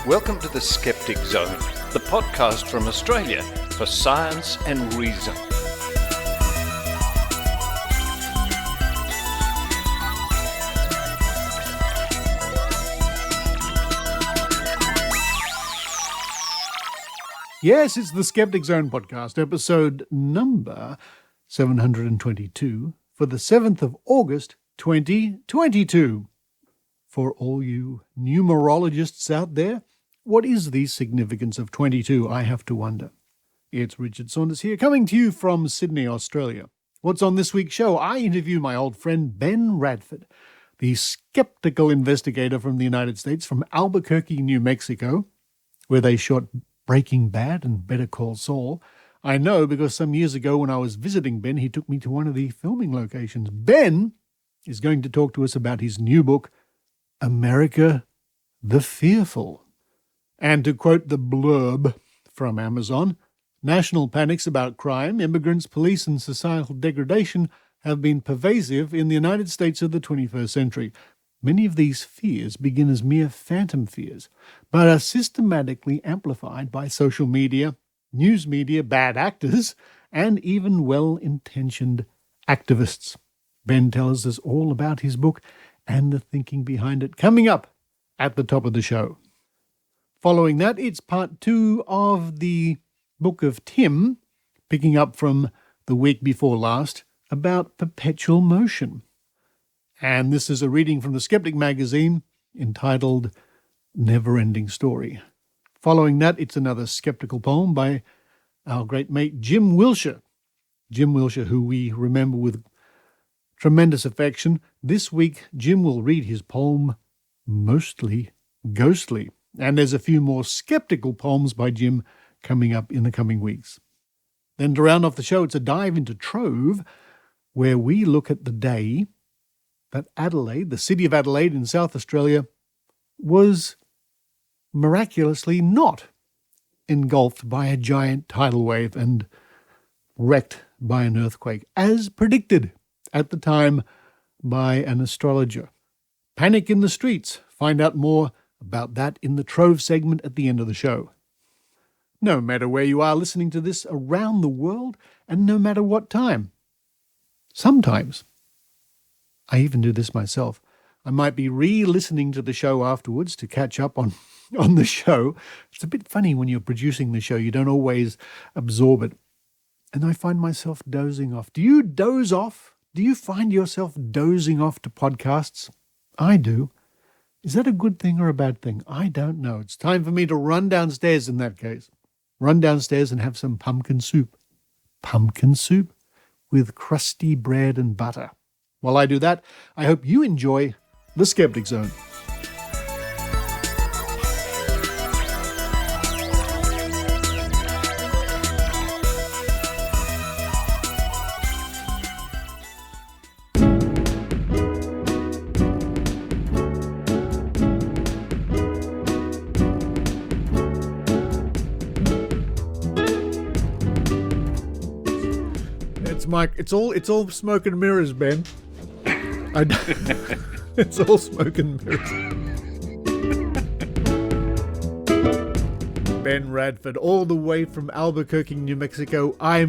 Welcome to the Skeptic Zone, the podcast from Australia for science and reason. Yes, it's the Skeptic Zone podcast, episode number 722 for the 7th of August, 2022. For all you numerologists out there, what is the significance of 22? I have to wonder. It's Richard Saunders here, coming to you from Sydney, Australia. What's on this week's show? I interview my old friend Ben Radford, the skeptical investigator from the United States, from Albuquerque, New Mexico, where they shot Breaking Bad and Better Call Saul. I know because some years ago when I was visiting Ben, he took me to one of the filming locations. Ben is going to talk to us about his new book, America the Fearful. And to quote the blurb from Amazon, national panics about crime, immigrants, police, and societal degradation have been pervasive in the United States of the 21st century. Many of these fears begin as mere phantom fears, but are systematically amplified by social media, news media, bad actors, and even well-intentioned activists. Ben tells us all about his book and the thinking behind it, coming up at the top of the show. Following that, it's part 2 of the Book of Tim, picking up from the week before last, about Perpetual Motion. And this is a reading from the Skeptic magazine entitled Never Ending Story. Following that, it's another skeptical poem by our great mate Jim Wilshire. Jim Wilshire, who we remember with tremendous affection. This week, Jim will read his poem, Mostly Ghostly. And there's a few more skeptical poems by Jim coming up in the coming weeks. Then to round off the show, it's a dive into Trove, where we look at the day that Adelaide, the city of Adelaide in South Australia, was miraculously not engulfed by a giant tidal wave and wrecked by an earthquake, as predicted at the time by an astrologer. Panic in the streets. Find out more about that in the Trove segment at the end of the show. No matter where you are listening to this around the world, and no matter what time. Sometimes, I even do this myself, I might be re-listening to the show afterwards to catch up on the show. It's a bit funny when you're producing the show, you don't always absorb it. And I find myself dozing off. Do you doze off? Do you find yourself dozing off to podcasts? I do. Is that a good thing or a bad thing? I don't know. It's time for me to run downstairs in that case. Run downstairs and have some pumpkin soup. Pumpkin soup with crusty bread and butter. While I do that, I hope you enjoy The Skeptic Zone. Mike, it's all smoke and mirrors, Ben. It's all smoke and mirrors. Ben Radford, all the way from Albuquerque, New Mexico. I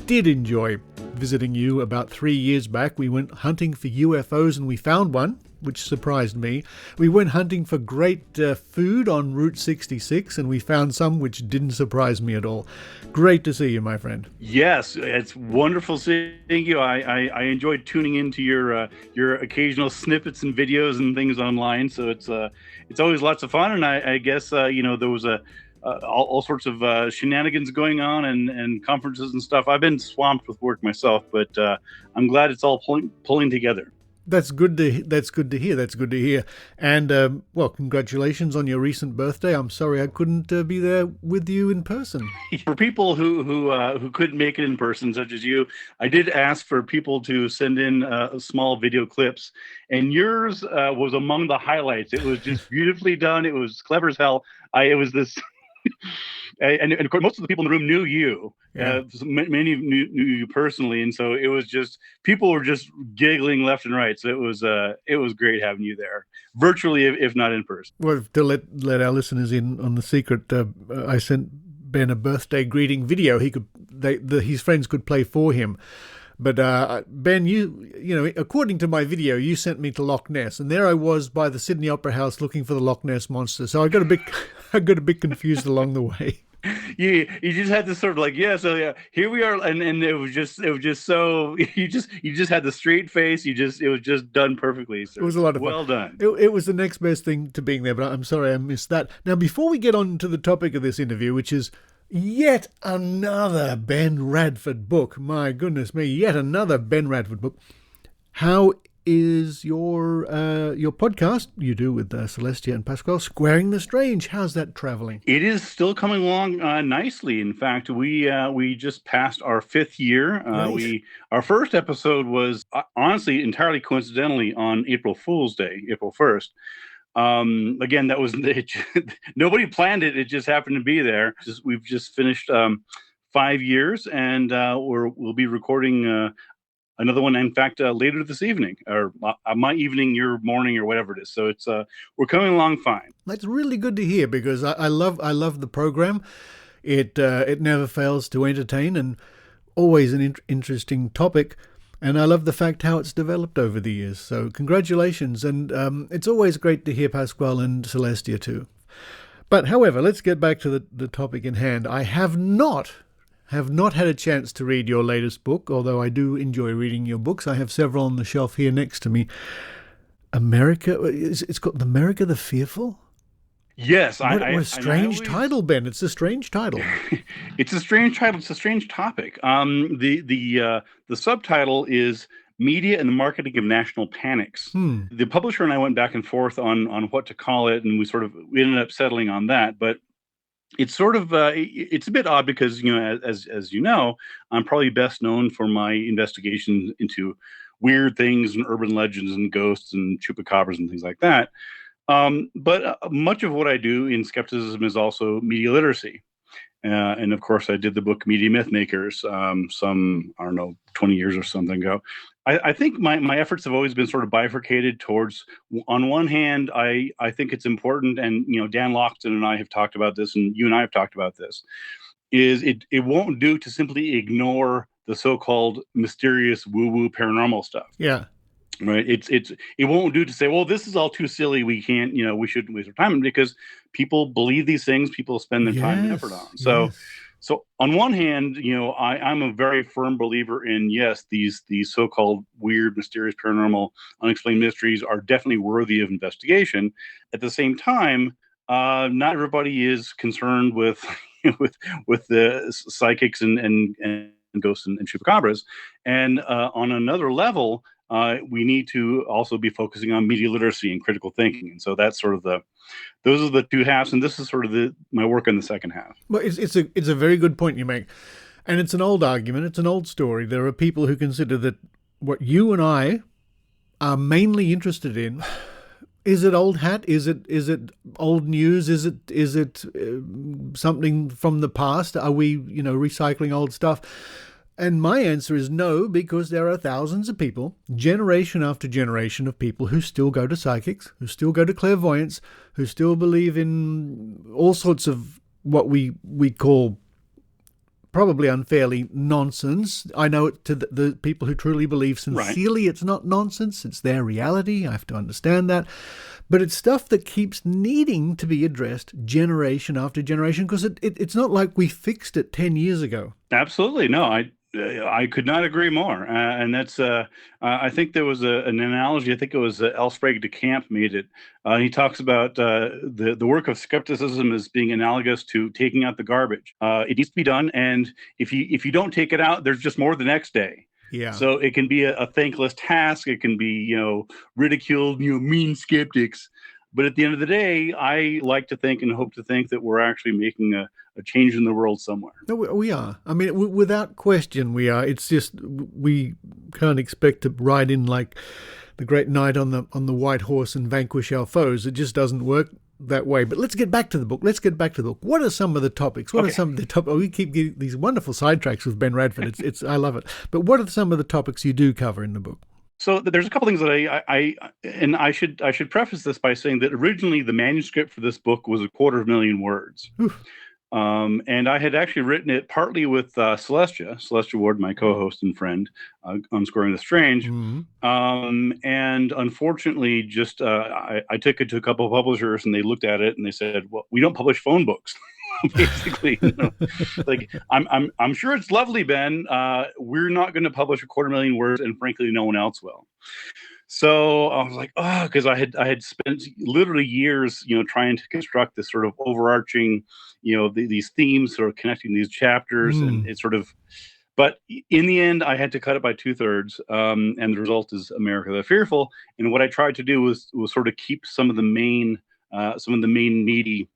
did enjoy visiting you about 3 years back. We went hunting for UFOs and we found one, which surprised me. We went hunting for great food on Route 66, and we found some which didn't surprise me at all. Great to see you, my friend. Yes, it's wonderful seeing you. I enjoyed tuning into your occasional snippets and videos and things online. So it's always lots of fun, and I guess there was all sorts of shenanigans going on and conferences and stuff. I've been swamped with work myself, but I'm glad it's all pulling together. That's good to hear. And, well, congratulations on your recent birthday. I'm sorry I couldn't be there with you in person. For people who couldn't make it in person, such as you, I did ask for people to send in small video clips, and yours was among the highlights. It was just beautifully done. It was clever as hell. It was this And of course, most of the people in the room knew you. Yeah. Many knew you personally, and so it was just people were just giggling left and right. So it was great having you there, virtually, if not in person. Well, to let our listeners in on the secret, I sent Ben a birthday greeting video. His friends could play for him. But Ben, you know, according to my video, you sent me to Loch Ness, and there I was by the Sydney Opera House looking for the Loch Ness monster. So I got a bit confused along the way. You just had to sort of like, so here we are, and it was just so you just had the straight face. It was just done perfectly. Sir. It was a lot of fun. Well done. It was the next best thing to being there, but I'm sorry I missed that. Now, before we get on to the topic of this interview, which is yet another Ben Radford book. My goodness me, yet another Ben Radford book. How is your podcast you do with Celestia and Pasquale, Squaring the Strange? How's that traveling? It is still coming along nicely. In fact, we just passed our 5th year. Nice. Our first episode was honestly entirely coincidentally on April Fool's Day, April 1st. Again, that was nobody planned it. It just happened to be there. We've just finished 5 years, and we'll be recording another one. In fact, later this evening, or my evening, your morning, or whatever it is. So it's we're coming along fine. That's really good to hear, because I love the program. It never fails to entertain, and always an interesting topic. And I love the fact how it's developed over the years. So congratulations. And it's always great to hear Pasquale and Celestia too. But however, let's get back to the topic in hand. I have not had a chance to read your latest book, although I do enjoy reading your books. I have several on the shelf here next to me. It's called America the Fearful? Yes. What a strange title, Ben. It's a strange title. It's a strange title. It's a strange topic. The subtitle is Media and the Marketing of National Panics. The publisher and I went back and forth on what to call it, and we ended up settling on that. But it's sort of it's a bit odd because, you know, as you know, I'm probably best known for my investigation into weird things and urban legends and ghosts and chupacabras and things like that. But much of what I do in skepticism is also media literacy. And of course, I did the book Media Mythmakers some, I don't know, 20 years or something ago. I think my efforts have always been sort of bifurcated towards, on one hand, I think it's important, and, you know, Dan Loxton and I have talked about this, and you and I have talked about this, is it won't do to simply ignore the so-called mysterious woo-woo paranormal stuff. Yeah. Right. It won't do to say, well, this is all too silly. We can't, you know, we shouldn't waste our time, because people believe these things. People spend their time and effort on. So on one hand, you know, I'm a very firm believer in, yes, these so-called weird, mysterious, paranormal, unexplained mysteries are definitely worthy of investigation. At the same time, not everybody is concerned with with the psychics and ghosts and chupacabras. And on another level, we need to also be focusing on media literacy and critical thinking. And so that's sort of those are the two halves. And this is sort of my work in the second half. Well, it's a very good point you make. And it's an old argument. It's an old story. There are people who consider that what you and I are mainly interested in, is it old hat? Is it old news? Is it something from the past? Are we, you know, recycling old stuff? And my answer is no, because there are thousands of people, generation after generation of people, who still go to psychics, who still go to clairvoyants, who still believe in all sorts of what we call, probably unfairly, nonsense. I know it to the people who truly believe sincerely, right. It's not nonsense, it's their reality. I have to understand that. But it's stuff that keeps needing to be addressed generation after generation, because it's not like we fixed it 10 years ago. Absolutely. No, I could not agree more. And that's, I think there was an analogy, I think it was L. Sprague de Camp made it. He talks about the work of skepticism as being analogous to taking out the garbage. It needs to be done. And if you don't take it out, there's just more the next day. Yeah. So it can be a thankless task. It can be, you know, ridiculed, you know, mean skeptics. But at the end of the day, I like to think and hope to think that we're actually making a change in the world somewhere. No, we are. I mean, without question, we are. It's just we can't expect to ride in like the great knight on the white horse and vanquish our foes. It just doesn't work that way. But let's get back to the book. What are some of the topics? What are some of the topics? We keep getting these wonderful sidetracks with Ben Radford. It's I love it. But what are some of the topics you do cover in the book? So there's a couple things that I should preface this by saying that originally the manuscript for this book was 250,000 words. Oof. And I had actually written it partly with Celestia Ward, my co-host and friend on Squaring the Strange. Mm-hmm. And unfortunately, just I took it to a couple of publishers, and they looked at it and they said, "Well, we don't publish phone books." Basically, like I'm sure it's lovely, Ben. We're not going to publish 250,000 words, and frankly, no one else will. So I was like, oh, because I had spent literally years, trying to construct this sort of overarching, these themes, sort of connecting these chapters, and it's sort of. But in the end, I had to cut it by 2/3, and the result is America the Fearful. And what I tried to do was sort of keep some of the main meaty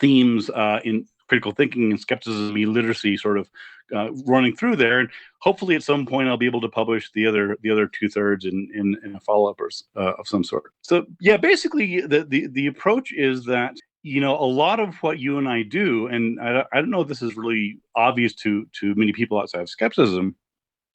themes in critical thinking and skepticism, literacy, sort of running through there, and hopefully at some point I'll be able to publish the other 2/3 in a follow-up of some sort. So yeah, basically the approach is that a lot of what you and I do, and I don't know if this is really obvious to many people outside of skepticism,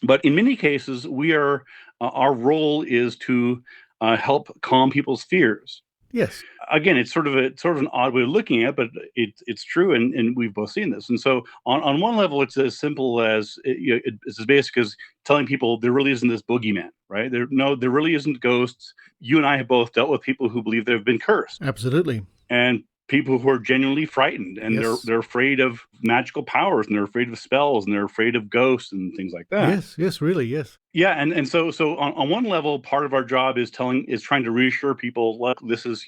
but in many cases our role is to help calm people's fears. Yes. Again, it's sort of an odd way of looking at it, but it's true, and we've both seen this. And so, on one level, it's as simple as it's as basic as telling people there really isn't this boogeyman, right? There really isn't ghosts. You and I have both dealt with people who believe they've been cursed, Absolutely, and people who are genuinely frightened, and Yes. they're afraid of magical powers, and they're afraid of spells, and they're afraid of ghosts and things like that. yes, really, yes. Yeah, and so on one level, part of our job is trying to reassure people, look, this is,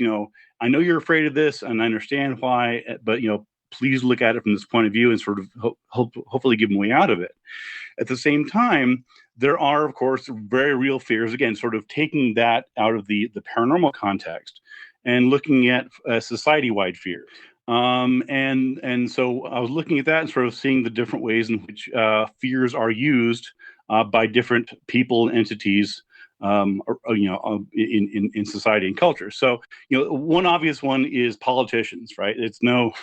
I know you're afraid of this, and I understand why, but please look at it from this point of view and sort of hopefully give them a way out of it. At the same time, there are, of course, very real fears. Again, sort of taking that out of the paranormal context and looking at society-wide fear. And so I was looking at that and sort of seeing the different ways in which fears are used by different people and entities, in society and culture. So, one obvious one is politicians, right? It's no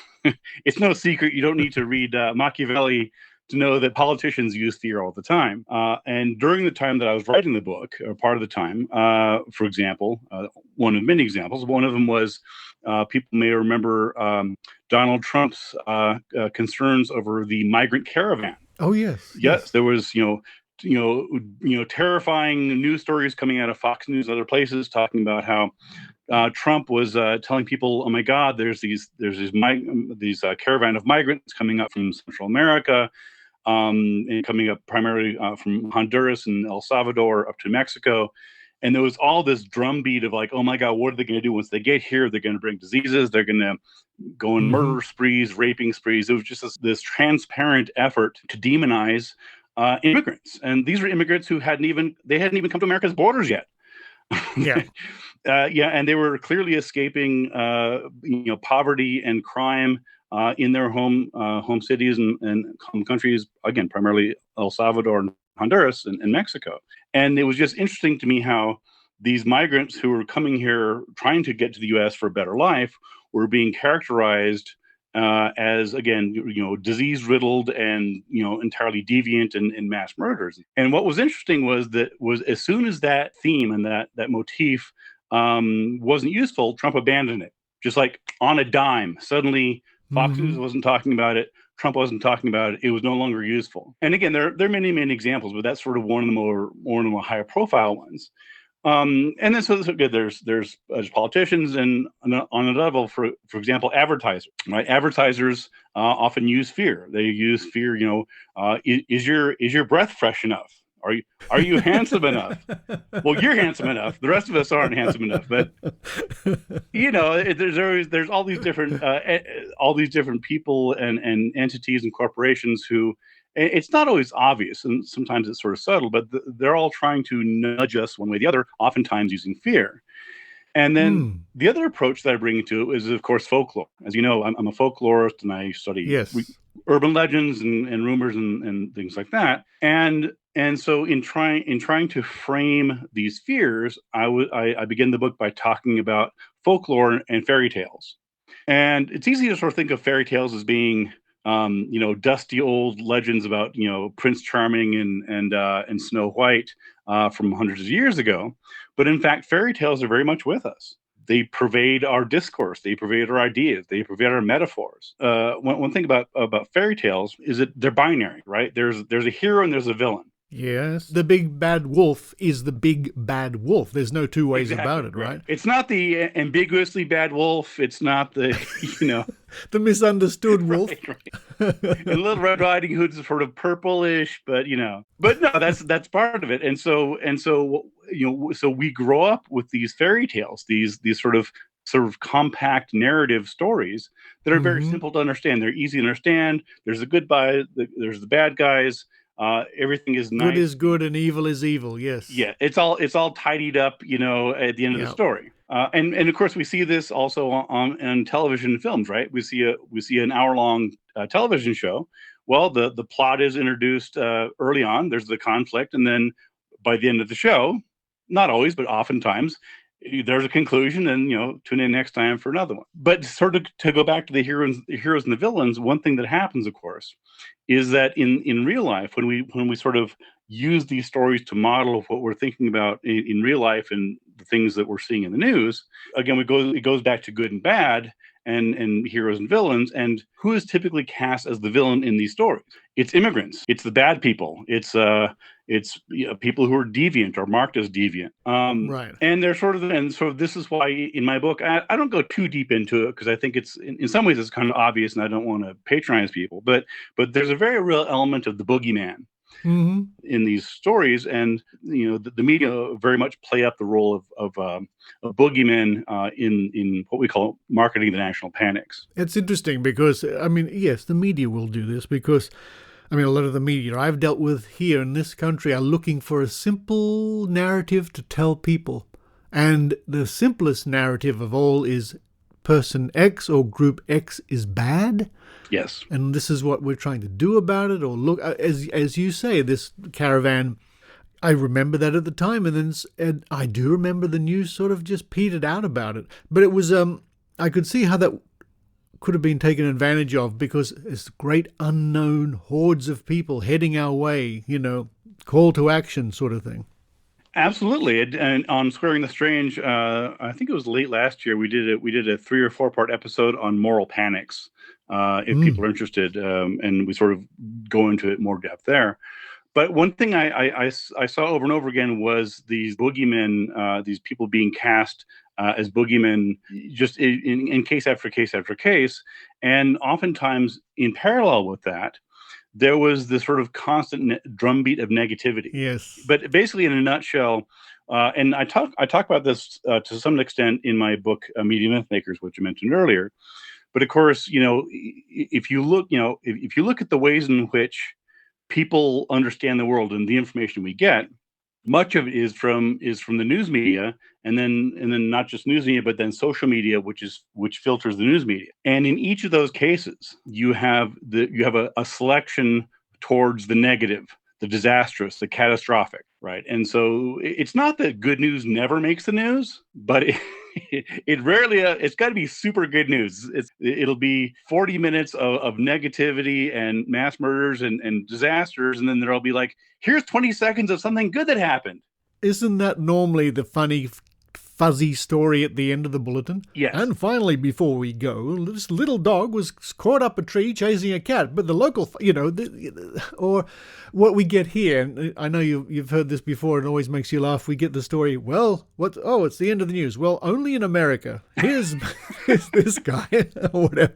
secret. You don't need to read Machiavelli to know that politicians use fear all the time. And during the time that I was writing the book, or part of the time, for example, one of many examples, one of them was people may remember Donald Trump's concerns over the migrant caravan. Oh, yes. Yes, there was, terrifying news stories coming out of Fox News and other places talking about how Trump was telling people, "Oh my God, there's these caravan of migrants coming up from Central America, and coming up primarily from Honduras and El Salvador up to Mexico." And there was all this drumbeat of like, "Oh my God, what are they going to do once they get here? They're going to bring diseases. They're going to go on murder sprees, raping sprees." It was just this transparent effort to demonize immigrants, and these were immigrants who hadn't even come to America's borders yet. Yeah. And they were clearly escaping, poverty and crime in their home cities and home countries. Again, primarily El Salvador and Honduras and Mexico. And it was just interesting to me how these migrants who were coming here trying to get to the U.S. for a better life were being characterized as, again, disease riddled and entirely deviant and mass murders. And what was interesting was as soon as that theme and that motif wasn't useful, Trump abandoned it, just like on a dime. Suddenly, Fox News wasn't talking about it. Trump wasn't talking about it. It was no longer useful. And again, there are many examples, but that's sort of one of the more higher profile ones. And then so good. There's politicians, and on a level, for example, advertisers. Right, advertisers often use fear. They use fear. Is your breath fresh enough? Are you handsome enough? Well, you're handsome enough. The rest of us aren't handsome enough. But there's all these different people and entities and corporations who. It's not always obvious, and sometimes it's sort of subtle, but they're all trying to nudge us one way or the other, oftentimes using fear. And then the other approach that I bring to it is, of course, folklore. As you know, I'm a folklorist, and I study. Yes. urban legends and rumors and things like that. And so in trying to frame these fears, I begin the book by talking about folklore and fairy tales. And it's easy to sort of think of fairy tales as being dusty old legends about Prince Charming and Snow White from hundreds of years ago. But in fact, fairy tales are very much with us. They pervade our discourse. They pervade our ideas. They pervade our metaphors. One thing about fairy tales is that they're binary, right? There's a hero and there's a villain. Yes, the big bad wolf is the big bad wolf. There's no two ways about it, right? It's not the ambiguously bad wolf. It's not the, the misunderstood wolf. Right. And Little Red Riding Hood's sort of purplish, but no, that's part of it. And so so we grow up with these fairy tales, these sort of compact narrative stories that are very simple to understand. They're easy to understand. There's the good guys, there's the bad guys. Everything is nice. Good is good and evil is evil. Yes. Yeah, it's all tidied up, at the end of the story. And of course we see this also on television and films, right? We see an hour-long television show. Well, the plot is introduced early on. There's the conflict, and then by the end of the show, not always, but oftentimes, there's a conclusion, and tune in next time for another one. But sort of to go back to the heroes and the villains, one thing that happens, of course, is that in real life, when we sort of use these stories to model what we're thinking about in real life and the things that we're seeing in the news, again, it goes back to good and bad and heroes and villains. And who is typically cast as the villain in these stories? It's immigrants. It's the bad people. It's people who are deviant or marked as deviant. Right. And they're so this is why in my book, I don't go too deep into it because I think it's in some ways it's kind of obvious and I don't want to patronize people, but there's a very real element of the boogeyman in these stories. And, the media very much play up the role of boogeymen in what we call marketing the national panics. It's interesting because, yes, the media will do this because, a lot of the media I've dealt with here in this country are looking for a simple narrative to tell people. And the simplest narrative of all is person X or group X is bad. Yes. And this is what we're trying to do about it. Or look, as you say, this caravan, I remember that at the time. And I do remember the news sort of just petered out about it. But it was, I could see how that could have been taken advantage of because it's great unknown hordes of people heading our way, call to action sort of thing. Absolutely. And on Squaring the Strange, I think it was late last year, we did a 3 or 4 part episode on moral panics, if people are interested, and we sort of go into it more depth there. But one thing I saw over and over again was these boogeymen, these people being cast as boogeymen just in case after case after case. And oftentimes in parallel with that, there was this sort of constant drumbeat of negativity. Yes. But basically, in a nutshell, and I talk about this to some extent in my book, Media Mythmakers, which I mentioned earlier. But of course, if you look at the ways in which people understand the world and the information we get, much of it is from the news media, and then not just news media, but then social media, which filters the news media. And in each of those cases, you have a selection towards the negative, the disastrous, the catastrophic, right? And so it's not that good news never makes the news, but it rarely, it's got to be super good news. It'll be 40 minutes of negativity and mass murders and disasters. And then there'll be like, here's 20 seconds of something good that happened. Isn't that normally the funny, fuzzy story at the end of the bulletin? Yes. And finally, before we go, this little dog was caught up a tree chasing a cat, but the local, or what we get here, and I know you've heard this before, it always makes you laugh. We get the story, it's the end of the news. Well, only in America. Here's this guy, or whatever.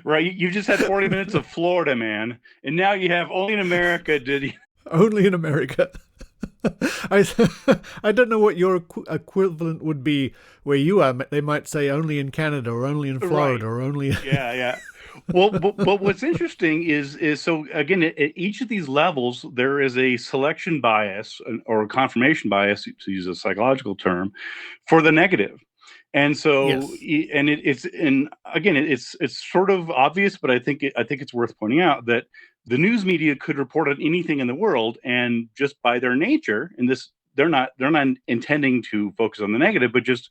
Right, you just had 40 minutes of Florida, man, and now you have only in America did you? Only in America. I don't know what your equivalent would be where you are. They might say only in Canada or only in Florida, right. Or only. Yeah. Well, but what's interesting is so again at each of these levels there is a selection bias or a confirmation bias, to use a psychological term, for the negative. And so, Yes. it's sort of obvious, but I think it's worth pointing out that the news media could report on anything in the world, and just by their nature, and this they're not intending to focus on the negative, but just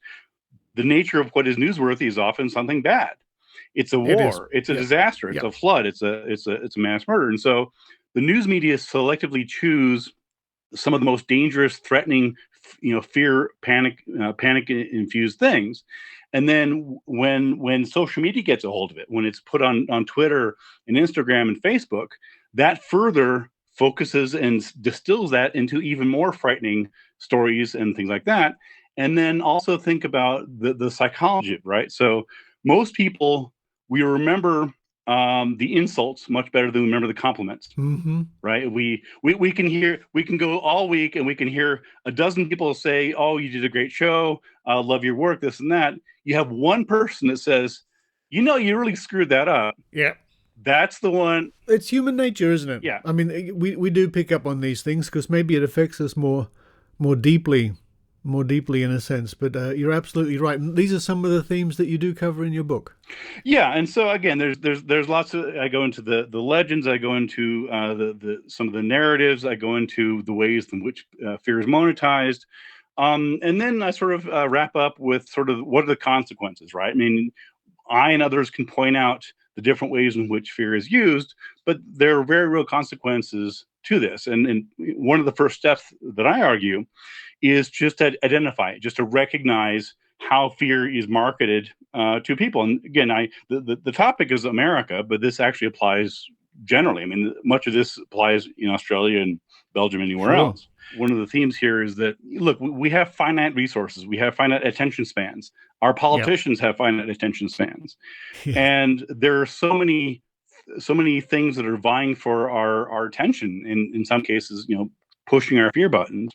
the nature of what is newsworthy is often something bad. It's a It is. war, it's a Yeah. disaster, it's Yeah. a flood, it's a mass murder, and so the news media selectively choose some of the most dangerous, threatening, fear, panic infused things. And then when social media gets a hold of it, when it's put on Twitter and Instagram and Facebook, that further focuses and distills that into even more frightening stories and things like that. And then also think about the psychology, right? So most people, we remember the insults much better than we remember the compliments. Mm-hmm. Right? We can go all week and we can hear a dozen people say, "Oh, you did a great show. Love your work, this and that." You have one person that says, "You really screwed that up." Yeah. That's the one. It's human nature, isn't it? Yeah. I mean, we do pick up on these things because maybe it affects us more deeply in a sense. But you're absolutely right. And these are some of the themes that you do cover in your book. Yeah, and so again, there's lots of. I go into the legends. I go into the some of the narratives. I go into the ways in which fear is monetized, and then I sort of wrap up with sort of what are the consequences, right? I mean, I and others can point out the different ways in which fear is used, but there are very real consequences to this. And one of the first steps that I argue is just to identify it, just to recognize how fear is marketed to people. And again, the topic is America, but this actually applies generally. I mean, much of this applies in Australia and Belgium, anywhere Sure. else. One of the themes here is that, look, we have finite resources. We have finite attention spans. Our politicians have finite attention spans. Yeah. And there are so many things that are vying for our attention, in some cases, pushing our fear buttons.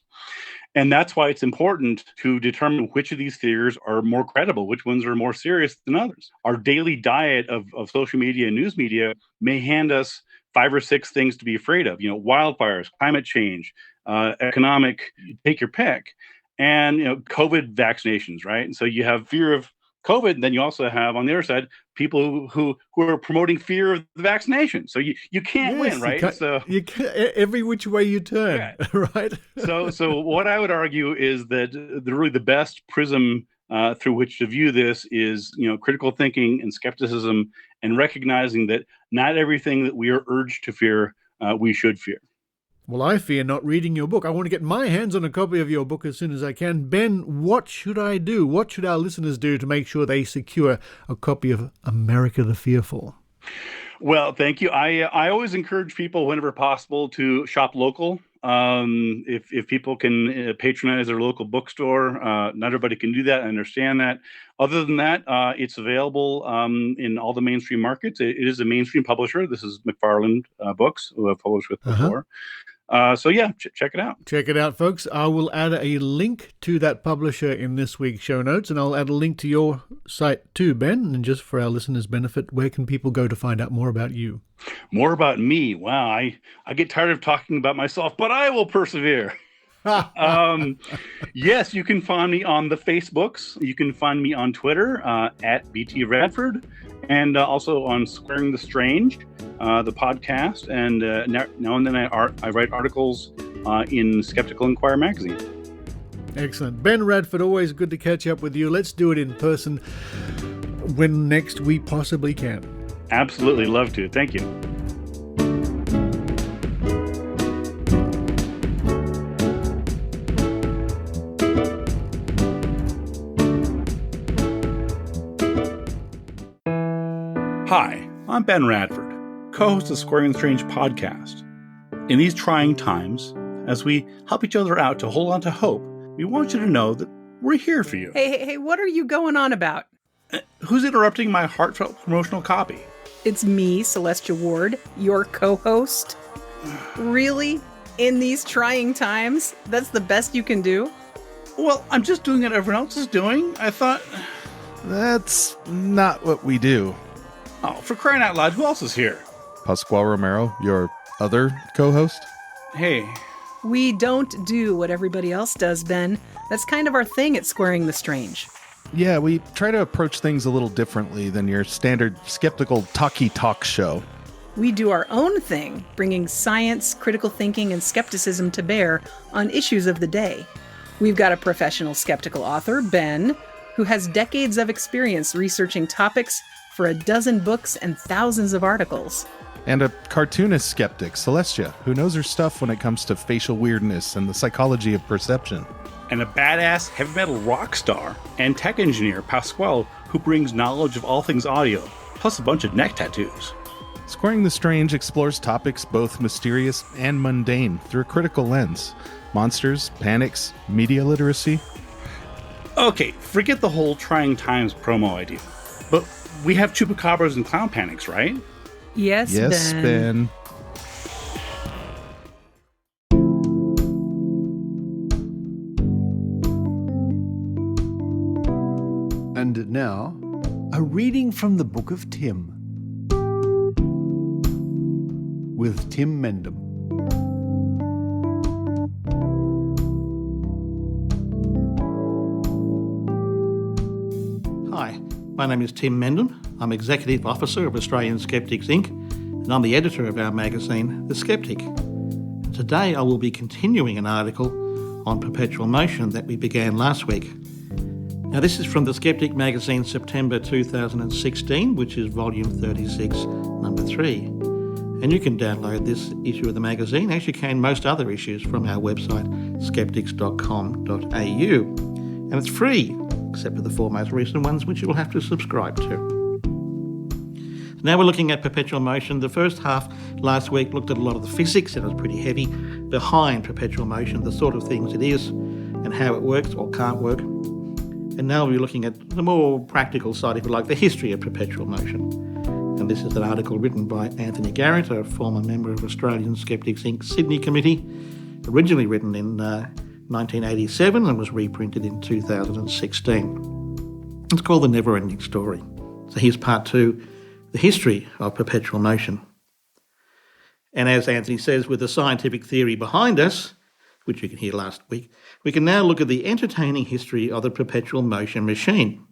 And that's why it's important to determine which of these fears are more credible, which ones are more serious than others. Our daily diet of social media and news media may hand us 5 or 6 things to be afraid of. Wildfires, climate change, economic, take your pick, and COVID vaccinations, right? And so you have fear of COVID, and then you also have on the other side people who are promoting fear of the vaccination. So you can't win, right? So you can't, every which way you turn, yeah. Right? So what I would argue is that the best prism through which to view this is critical thinking and skepticism, and recognizing that not everything that we are urged to fear we should fear. Well, I fear not reading your book. I want to get my hands on a copy of your book as soon as I can. Ben, what should I do? What should our listeners do to make sure they secure a copy of America the Fearful? Well, thank you. I always encourage people, whenever possible, to shop local. If people can patronize their local bookstore, not everybody can do that. I understand that. Other than that, it's available in all the mainstream markets. It is a mainstream publisher. This is McFarland Books, who I've published with before. So yeah, check it out. Check it out, folks. I will add a link to that publisher in this week's show notes, and I'll add a link to your site too, Ben. And just for our listeners' benefit, where can people go to find out more about you? More about me? Wow, I get tired of talking about myself, but I will persevere. Yes, you can find me on the Facebooks. You can find me on Twitter at BT Radford, and also on Squaring the Strange, the podcast. And now and then I write articles in Skeptical Inquirer magazine. Excellent. Ben Radford, always good to catch up with you. Let's do it in person when next we possibly can. Absolutely, love to. Thank you. Hi, I'm Ben Radford, co-host of Squaring the Strange podcast. In these trying times, as we help each other out to hold on to hope, we want you to know that we're here for you. Hey, what are you going on about? Who's interrupting my heartfelt promotional copy? It's me, Celestia Ward, your co-host. Really? In these trying times? That's the best you can do? Well, I'm just doing what everyone else is doing. I thought... That's not what we do. Oh, for crying out loud, who else is here? Pascual Romero, your other co-host? Hey. We don't do what everybody else does, Ben. That's kind of our thing at Squaring the Strange. Yeah, we try to approach things a little differently than your standard skeptical talky talk show. We do our own thing, bringing science, critical thinking, and skepticism to bear on issues of the day. We've got a professional skeptical author, Ben, who has decades of experience researching topics for a dozen books and thousands of articles. And a cartoonist skeptic, Celestia, who knows her stuff when it comes to facial weirdness and the psychology of perception. And a badass heavy metal rock star and tech engineer, Pasquale, who brings knowledge of all things audio, plus a bunch of neck tattoos. Squaring the Strange explores topics both mysterious and mundane through a critical lens. Monsters, panics, media literacy. Okay, forget the whole trying times promo idea. But we have chupacabras and clown panics, right? Yes, Ben. And now, a reading from the Book of Tim with Tim Mendham. Hi, my name is Tim Mendham. I'm Executive Officer of Australian Skeptics Inc. and I'm the editor of our magazine, The Skeptic. Today I will be continuing an article on Perpetual Motion that we began last week. Now this is from The Skeptic magazine, September 2016, which is volume 36, number 3. And you can download this issue of the magazine, as you can most other issues, from our website, skeptics.com.au. And it's free, except for the 4 most recent ones, which you will have to subscribe to. Now we're looking at Perpetual Motion. The first half last week looked at a lot of the physics, and it was pretty heavy, behind Perpetual Motion, the sort of things it is and how it works or can't work. And now we're looking at the more practical side, if you like, the history of Perpetual Motion. And this is an article written by Anthony Garrett, a former member of Australian Skeptics Inc. Sydney Committee, originally written in 1987 and was reprinted in 2016. It's called The Never-Ending Story. So here's part 2, the history of Perpetual Motion. And as Anthony says, with the scientific theory behind us, which you can hear last week, we can now look at the entertaining history of the Perpetual Motion machine.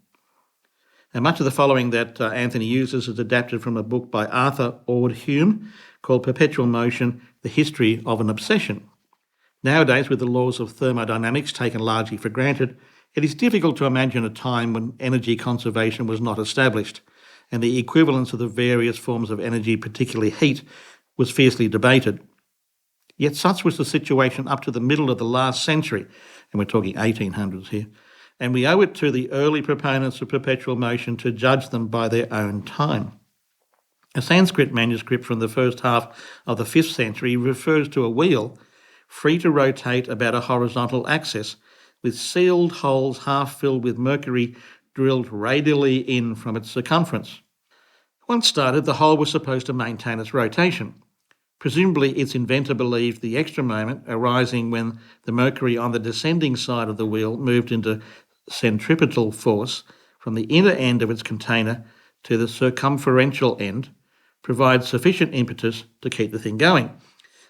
And much of the following that Anthony uses is adapted from a book by Arthur Ord Hume called Perpetual Motion, The History of an Obsession. Nowadays, with the laws of thermodynamics taken largely for granted, it is difficult to imagine a time when energy conservation was not established, and the equivalence of the various forms of energy, particularly heat, was fiercely debated. Yet such was the situation up to the middle of the last century, and we're talking 1800s here, and we owe it to the early proponents of perpetual motion to judge them by their own time. A Sanskrit manuscript from the first half of the 5th century refers to a wheel free to rotate about a horizontal axis, with sealed holes half filled with mercury drilled radially in from its circumference. Once started, the hole was supposed to maintain its rotation. Presumably, its inventor believed the extra moment arising when the mercury on the descending side of the wheel moved into centripetal force from the inner end of its container to the circumferential end provides sufficient impetus to keep the thing going.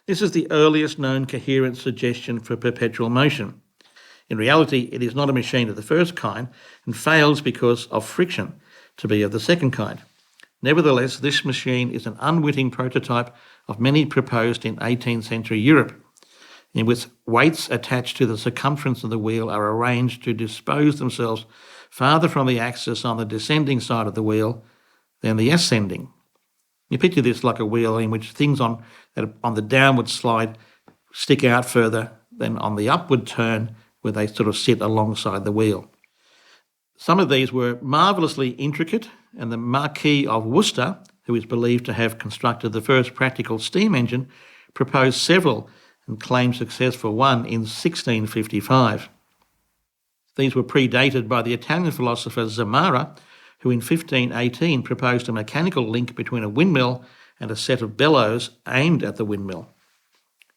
This is the earliest known coherent suggestion for perpetual motion. In reality, it is not a machine of the first kind and fails because of friction to be of the second kind. Nevertheless, this machine is an unwitting prototype of many proposed in 18th century Europe, in which weights attached to the circumference of the wheel are arranged to dispose themselves farther from the axis on the descending side of the wheel than the ascending. You picture this like a wheel in which things on the downward slide stick out further than on the upward turn, where they sort of sit alongside the wheel. Some of these were marvellously intricate, and the Marquis of Worcester, who is believed to have constructed the first practical steam engine, proposed several and claimed success for one in 1655. These were predated by the Italian philosopher Zamara, who in 1518 proposed a mechanical link between a windmill and a set of bellows aimed at the windmill.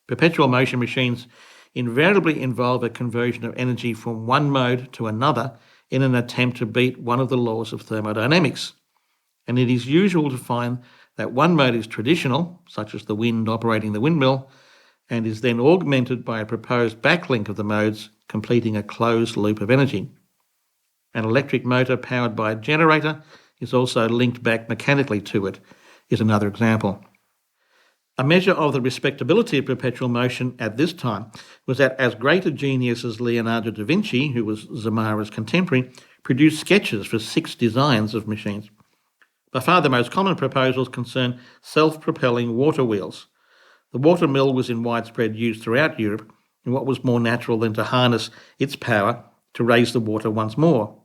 Perpetual motion machines invariably involve a conversion of energy from one mode to another in an attempt to beat one of the laws of thermodynamics. And it is usual to find that one mode is traditional, such as the wind operating the windmill, and is then augmented by a proposed backlink of the modes, completing a closed loop of energy. An electric motor powered by a generator is also linked back mechanically to it, is another example. A measure of the respectability of perpetual motion at this time was that as great a genius as Leonardo da Vinci, who was Zamara's contemporary, produced sketches for 6 designs of machines. By far the most common proposals concern self-propelling water wheels. The water mill was in widespread use throughout Europe, and what was more natural than to harness its power to raise the water once more?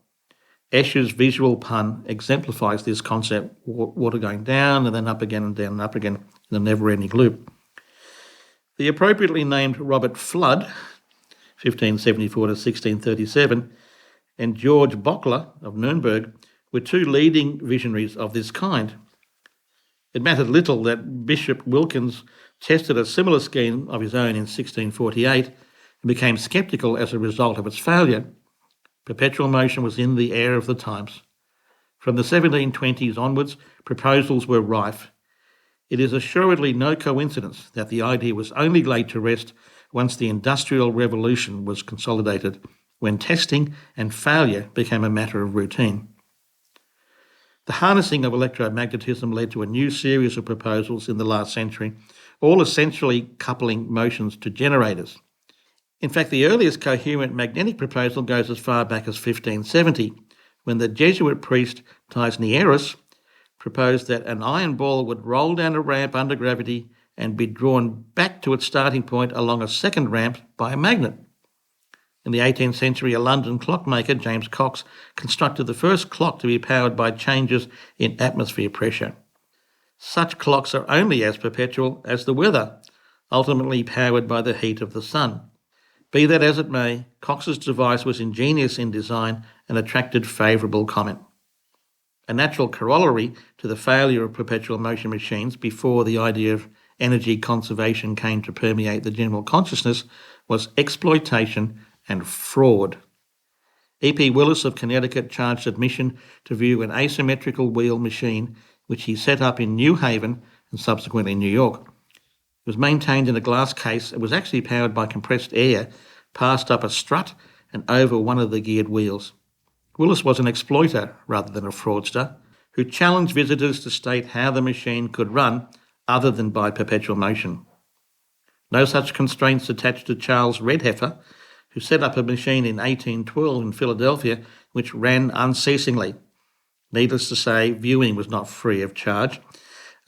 Escher's visual pun exemplifies this concept, water going down and then up again and down and up again in a never-ending loop. The appropriately named Robert Flood, 1574 to 1637, and George Bockler of Nuremberg were 2 leading visionaries of this kind. It mattered little that Bishop Wilkins tested a similar scheme of his own in 1648 and became sceptical as a result of its failure. Perpetual motion was in the air of the times. From the 1720s onwards, proposals were rife. It is assuredly no coincidence that the idea was only laid to rest once the Industrial Revolution was consolidated, when testing and failure became a matter of routine. The harnessing of electromagnetism led to a new series of proposals in the last century, all essentially coupling motions to generators. In fact, the earliest coherent magnetic proposal goes as far back as 1570, when the Jesuit priest Taisnieris proposed that an iron ball would roll down a ramp under gravity and be drawn back to its starting point along a second ramp by a magnet. In the 18th century, a London clockmaker, James Cox, constructed the first clock to be powered by changes in atmosphere pressure. Such clocks are only as perpetual as the weather, ultimately powered by the heat of the sun. Be that as it may, Cox's device was ingenious in design and attracted favourable comment. A natural corollary to the failure of perpetual motion machines before the idea of energy conservation came to permeate the general consciousness was exploitation and fraud. E.P. Willis of Connecticut charged admission to view an asymmetrical wheel machine which he set up in New Haven and subsequently New York. It was maintained in a glass case. It was actually powered by compressed air passed up a strut and over one of the geared wheels. Willis was an exploiter rather than a fraudster who challenged visitors to state how the machine could run other than by perpetual motion. No such constraints attached to Charles Redheffer, who set up a machine in 1812 in Philadelphia which ran unceasingly. Needless to say, viewing was not free of charge.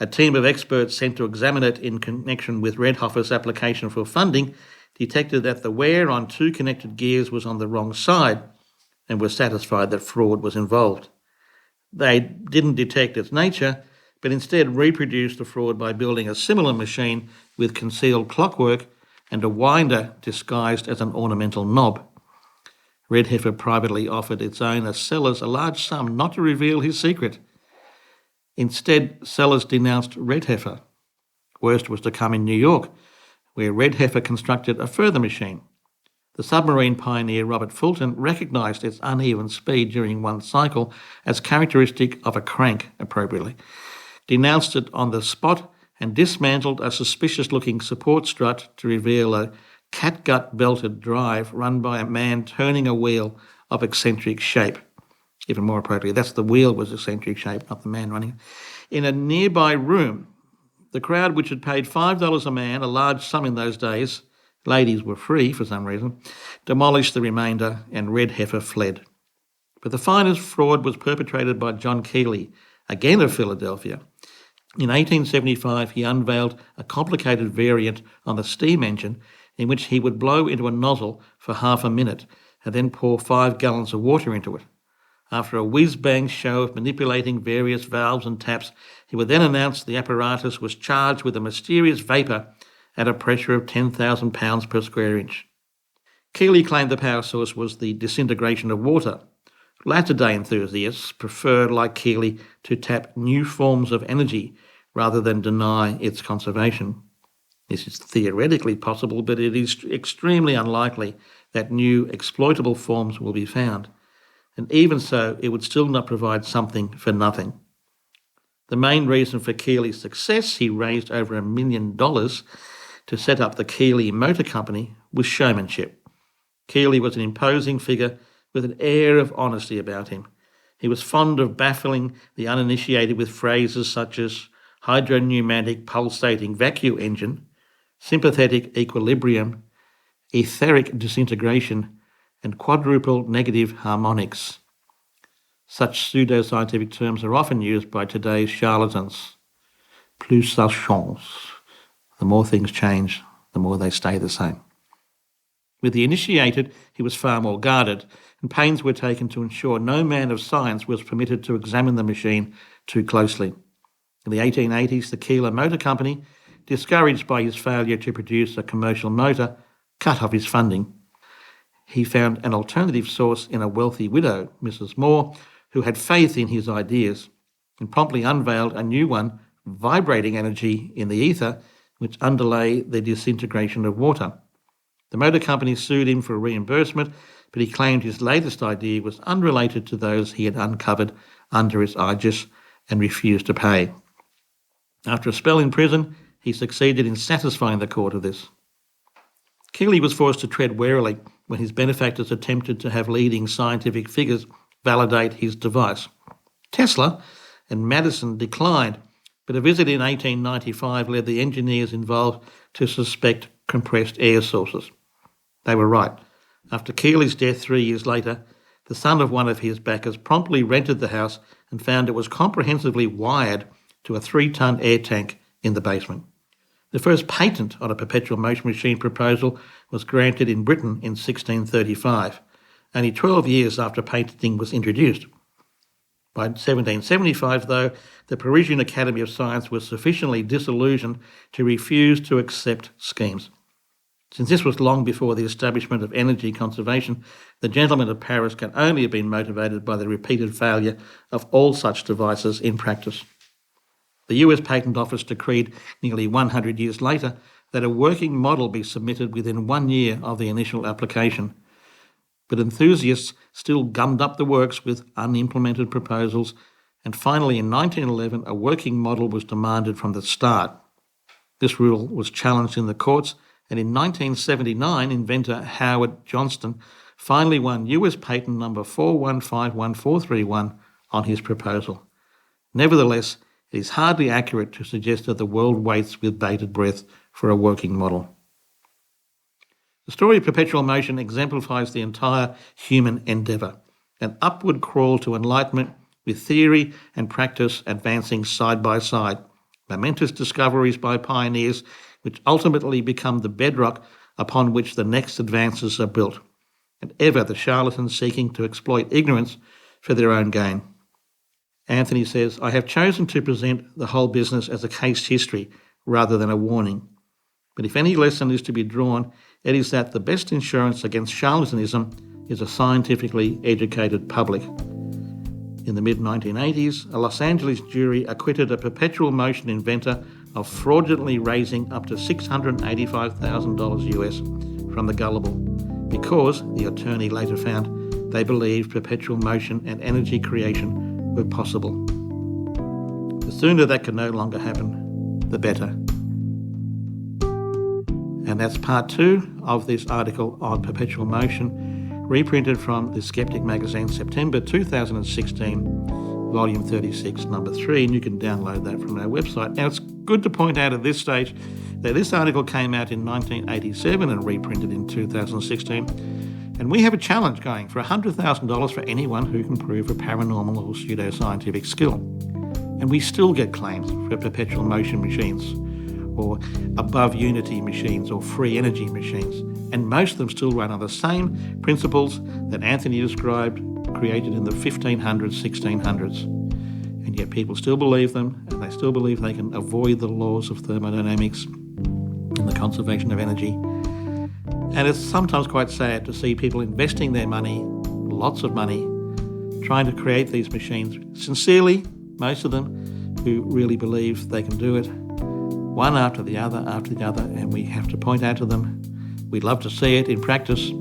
A team of experts sent to examine it in connection with Redheffer's application for funding detected that the wear on 2 connected gears was on the wrong side and were satisfied that fraud was involved. They didn't detect its nature, but instead reproduced the fraud by building a similar machine with concealed clockwork and a winder disguised as an ornamental knob. Redheffer privately offered its owner Sellers a large sum not to reveal his secret. Instead, Sellers denounced Redheffer. Worst was to come in New York, where Redheffer constructed a further machine. The submarine pioneer Robert Fulton recognised its uneven speed during one cycle as characteristic of a crank, appropriately, denounced it on the spot and dismantled a suspicious-looking support strut to reveal a catgut-belted drive run by a man turning a wheel of eccentric shape. Even more appropriately, that's the wheel was eccentric shape, not the man running it. In a nearby room, the crowd, which had paid $5 a man, a large sum in those days, ladies were free for some reason, demolished the remainder and Redheffer fled. But the finest fraud was perpetrated by John Keeley, again of Philadelphia. In 1875, he unveiled a complicated variant on the steam engine in which he would blow into a nozzle for half a minute and then pour 5 gallons of water into it. After a whiz-bang show of manipulating various valves and taps, he would then announce the apparatus was charged with a mysterious vapour at a pressure of 10,000 pounds per square inch. Keeley claimed the power source was the disintegration of water. Latter-day enthusiasts prefer, like Keeley, to tap new forms of energy rather than deny its conservation. This is theoretically possible, but it is extremely unlikely that new exploitable forms will be found. And even so, it would still not provide something for nothing. The main reason for Keeley's success, he raised over $1 million to set up the Keeley Motor Company, was showmanship. Keeley was an imposing figure with an air of honesty about him. He was fond of baffling the uninitiated with phrases such as hydropneumatic pulsating vacuum engine, sympathetic equilibrium, etheric disintegration, and quadruple negative harmonics. Such pseudoscientific terms are often used by today's charlatans. Plus ça change. The more things change, the more they stay the same. With the initiated, he was far more guarded, and pains were taken to ensure no man of science was permitted to examine the machine too closely. In the 1880s, the Keeler Motor Company, discouraged by his failure to produce a commercial motor, cut off his funding. He found an alternative source in a wealthy widow, Mrs. Moore, who had faith in his ideas, and promptly unveiled a new one, vibrating energy in the ether, which underlay the disintegration of water. The motor company sued him for reimbursement, but he claimed his latest idea was unrelated to those he had uncovered under his aegis and refused to pay. After a spell in prison, he succeeded in satisfying the court of this. Keeley was forced to tread warily when his benefactors attempted to have leading scientific figures validate his device. Tesla and Madison declined, but a visit in 1895 led the engineers involved to suspect compressed air sources. They were right. After Keeley's death 3 years later, the son of one of his backers promptly rented the house and found it was comprehensively wired to a 3-ton air tank in the basement. The first patent on a perpetual motion machine proposal was granted in Britain in 1635, only 12 years after patenting was introduced. By 1775, though, the Parisian Academy of Science was sufficiently disillusioned to refuse to accept schemes. Since this was long before the establishment of energy conservation, the gentlemen of Paris can only have been motivated by the repeated failure of all such devices in practice. The US Patent Office decreed nearly 100 years later that a working model be submitted within 1 year of the initial application. But enthusiasts still gummed up the works with unimplemented proposals, and finally in 1911 a working model was demanded from the start. This rule was challenged in the courts, and in 1979 inventor Howard Johnston finally won US patent number 4151431 on his proposal. Nevertheless, it is hardly accurate to suggest that the world waits with bated breath for a working model. The story of perpetual motion exemplifies the entire human endeavour, an upward crawl to enlightenment with theory and practice advancing side by side, momentous discoveries by pioneers which ultimately become the bedrock upon which the next advances are built, and ever the charlatans seeking to exploit ignorance for their own gain. Anthony says, I have chosen to present the whole business as a case history rather than a warning. But if any lesson is to be drawn, it is that the best insurance against charlatanism is a scientifically educated public. In the mid-1980s, a Los Angeles jury acquitted a perpetual motion inventor of fraudulently raising up to $685,000 US from the gullible, because, the attorney later found, they believed perpetual motion and energy creation were possible. The sooner that can no longer happen, the better. And that's part 2 of this article on perpetual motion, reprinted from the Skeptic magazine, September 2016, volume 36, number 3, and you can download that from our website. Now, it's good to point out at this stage that this article came out in 1987 and reprinted in 2016, and we have a challenge going for $100,000 for anyone who can prove a paranormal or pseudoscientific skill. And we still get claims for perpetual motion machines, or above unity machines, or free energy machines. And most of them still run on the same principles that Anthony described, created in the 1500s, 1600s. And yet people still believe them, and they still believe they can avoid the laws of thermodynamics and the conservation of energy. And it's sometimes quite sad to see people investing their money, lots of money, trying to create these machines sincerely, most of them, who really believe they can do it, one after the other, and we have to point out to them, we'd love to see it in practice,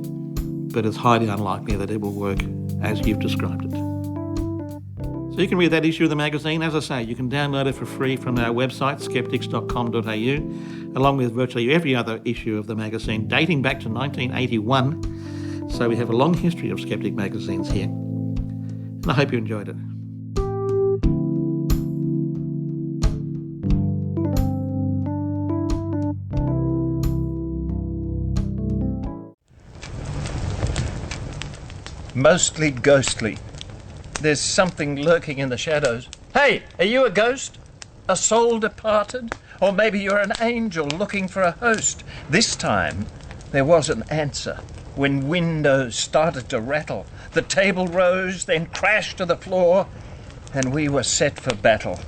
but it's highly unlikely that it will work as you've described it. So you can read that issue of the magazine. As I say, you can download it for free from our website, skeptics.com.au, along with virtually every other issue of the magazine, dating back to 1981. So we have a long history of Skeptic magazines here, and I hope you enjoyed it. Mostly ghostly. There's something lurking in the shadows. Hey, are you a ghost? A soul departed? Or maybe you're an angel looking for a host. This time, there was an answer. When windows started to rattle, the table rose, then crashed to the floor, and we were set for battle.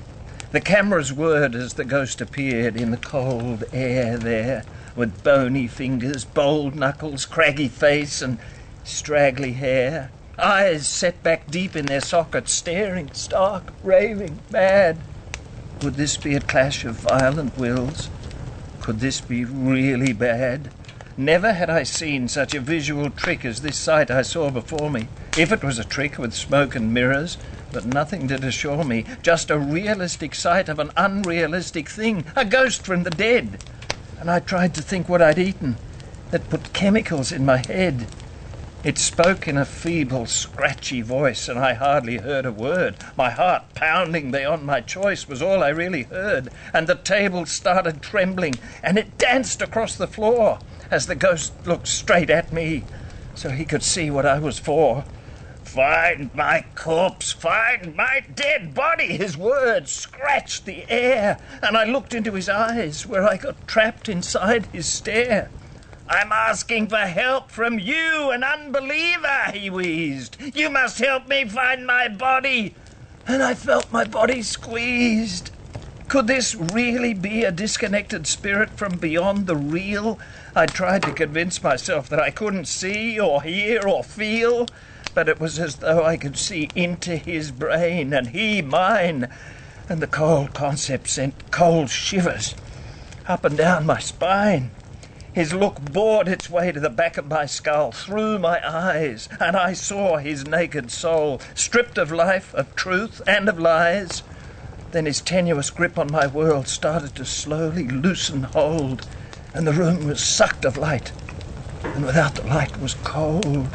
The camera's word as the ghost appeared in the cold air there, with bony fingers, bold knuckles, craggy face, and straggly hair. Eyes set back deep in their sockets, staring, stark, raving, mad. Would this be a clash of violent wills? Could this be really bad? Never had I seen such a visual trick as this sight I saw before me. If it was a trick with smoke and mirrors, but nothing did assure me. Just a realistic sight of an unrealistic thing, a ghost from the dead. And I tried to think what I'd eaten that put chemicals in my head. It spoke in a feeble, scratchy voice, and I hardly heard a word. My heart pounding beyond my choice was all I really heard, and the table started trembling, and it danced across the floor as the ghost looked straight at me, so he could see what I was for. Find my corpse, find my dead body, his words scratched the air, and I looked into his eyes, where I got trapped inside his stare. I'm asking for help from you, an unbeliever, he wheezed. You must help me find my body. And I felt my body squeezed. Could this really be a disconnected spirit from beyond the real? I tried to convince myself that I couldn't see or hear or feel, but it was as though I could see into his brain and he mine, and the cold concept sent cold shivers up and down my spine. His look bored its way to the back of my skull, through my eyes, and I saw his naked soul, stripped of life, of truth, and of lies. Then his tenuous grip on my world started to slowly loosen hold, and the room was sucked of light, and without the light was cold.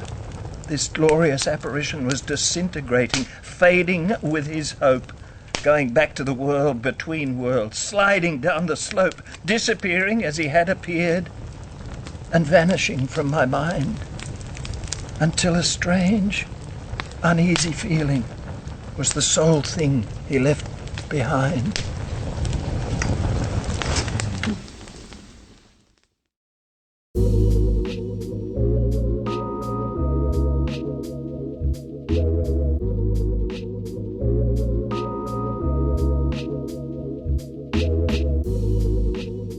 This glorious apparition was disintegrating, fading with his hope, going back to the world between worlds, sliding down the slope, disappearing as he had appeared, and vanishing from my mind, until a strange, uneasy feeling was the sole thing he left behind.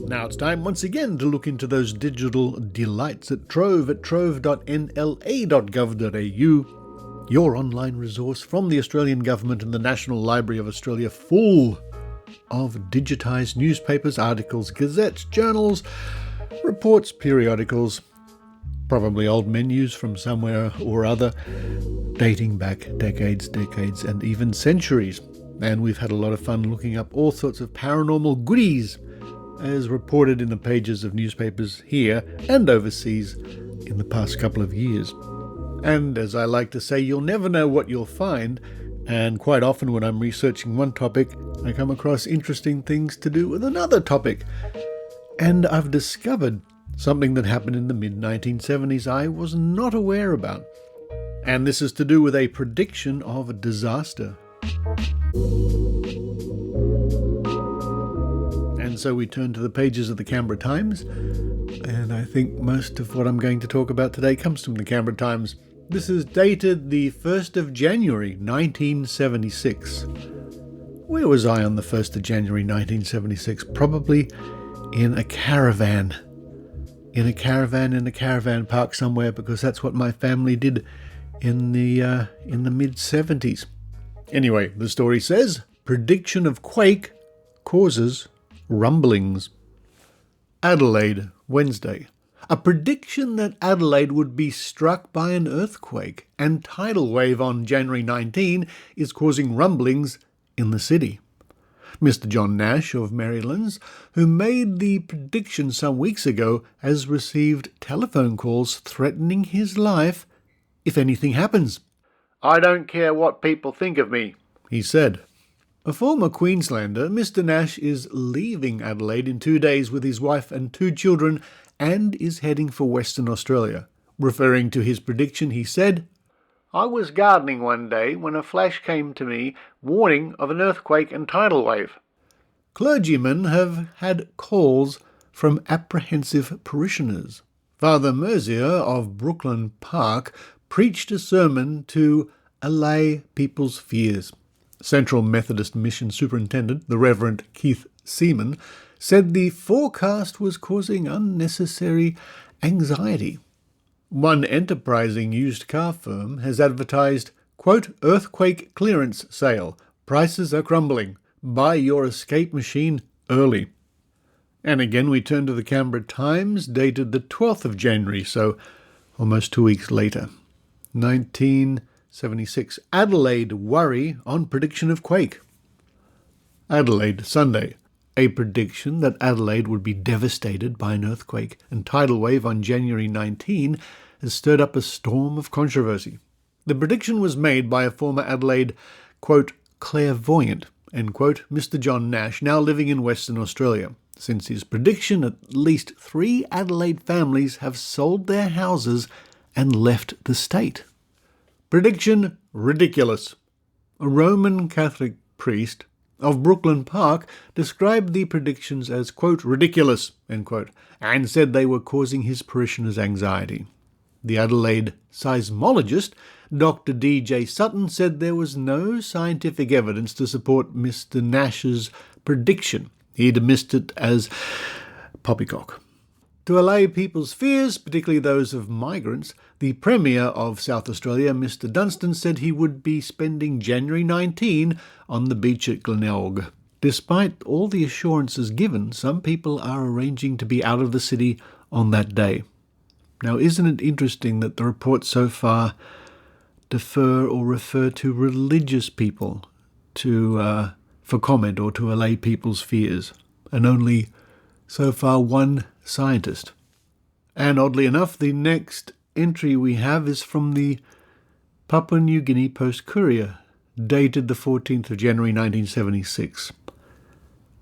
Now it's time once again to look into those digital delights at Trove at trove.nla.gov.au, your online resource from the Australian Government and the National Library of Australia, full of digitised newspapers, articles, gazettes, journals, reports, periodicals, probably old menus from somewhere or other, dating back decades, and even centuries. And we've had a lot of fun looking up all sorts of paranormal goodies, as reported in the pages of newspapers here and overseas in the past couple of years. And as I like to say, you'll never know what you'll find, and quite often when I'm researching one topic, I come across interesting things to do with another topic. And I've discovered something that happened in the mid-1970s I was not aware about. And this is to do with a prediction of a disaster. And so we turn to the pages of the Canberra Times, and I think most of what I'm going to talk about today comes from the Canberra Times. This is dated the 1st of January 1976. Where was I on the 1st of January 1976? Probably in a caravan. In a caravan park somewhere, because that's what my family did in the mid-70s. Anyway, the story says, prediction of quake causes rumblings. Adelaide, Wednesday. A prediction that Adelaide would be struck by an earthquake and tidal wave on January 19 is causing rumblings in the city. Mr. John Nash of Marylands, who made the prediction some weeks ago, has received telephone calls threatening his life if anything happens. "I don't care what people think of me," he said. A former Queenslander, Mr. Nash is leaving Adelaide in 2 days with his wife and 2 children and is heading for Western Australia. Referring to his prediction, he said, "I was gardening one day when a flash came to me warning of an earthquake and tidal wave." Clergymen have had calls from apprehensive parishioners. Father Mercier of Brooklyn Park preached a sermon to allay people's fears. Central Methodist Mission Superintendent, the Reverend Keith Seaman, said the forecast was causing unnecessary anxiety. One enterprising used car firm has advertised, quote, "earthquake clearance sale. Prices are crumbling. Buy your escape machine early." And again we turn to the Canberra Times, dated the 12th of January, so almost 2 weeks later. 1976. Adelaide worry on prediction of quake. Adelaide, Sunday. A prediction that Adelaide would be devastated by an earthquake and tidal wave on January 19 has stirred up a storm of controversy. The prediction was made by a former Adelaide, quote, "clairvoyant," end quote, Mr. John Nash, now living in Western Australia. Since his prediction, at least 3 Adelaide families have sold their houses and left the state. Prediction ridiculous. A Roman Catholic priest of Brooklyn Park described the predictions as, quote, "ridiculous," end quote, and said they were causing his parishioners anxiety. The Adelaide seismologist, Dr. D.J. Sutton, said there was no scientific evidence to support Mr. Nash's prediction. He dismissed it as poppycock. To allay people's fears, particularly those of migrants, the Premier of South Australia, Mr. Dunstan, said he would be spending January 19 on the beach at Glenelg. Despite all the assurances given, some people are arranging to be out of the city on that day. Now, isn't it interesting that the reports so far defer or refer to religious people for comment or to allay people's fears, and only so far one scientist? And oddly enough, the next entry we have is from the Papua New Guinea Post-Courier, dated the 14th of January 1976.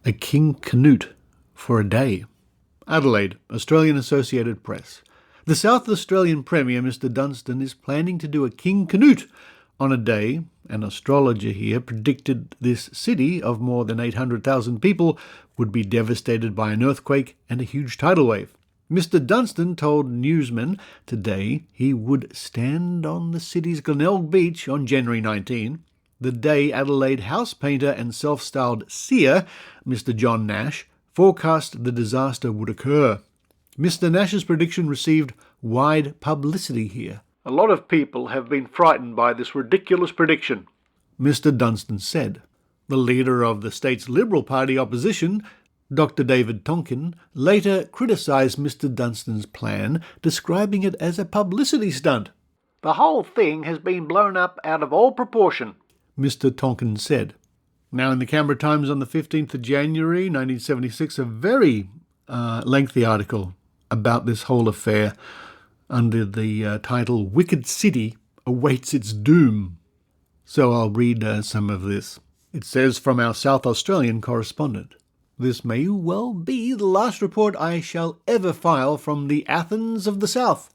A King Canute for a day. Adelaide, Australian Associated Press. The South Australian Premier, Mr. Dunstan, is planning to do a King Canute on a day. An astrologer here predicted this city of more than 800,000 people would be devastated by an earthquake and a huge tidal wave. Mr. Dunstan told newsmen today he would stand on the city's Glenelg beach on January 19, the day Adelaide house painter and self-styled seer, Mr. John Nash, forecast the disaster would occur. Mr. Nash's prediction received wide publicity here. "A lot of people have been frightened by this ridiculous prediction," Mr. Dunstan said. The leader of the state's Liberal Party opposition, Dr. David Tonkin, later criticised Mr. Dunstan's plan, describing it as a publicity stunt. "The whole thing has been blown up out of all proportion," Mr. Tonkin said. Now, in the Canberra Times on the 15th of January 1976, a very lengthy article about this whole affair under the title "Wicked City Awaits Its Doom." So I'll read some of this. It says, from our South Australian correspondent, "This may well be the last report I shall ever file from the Athens of the South.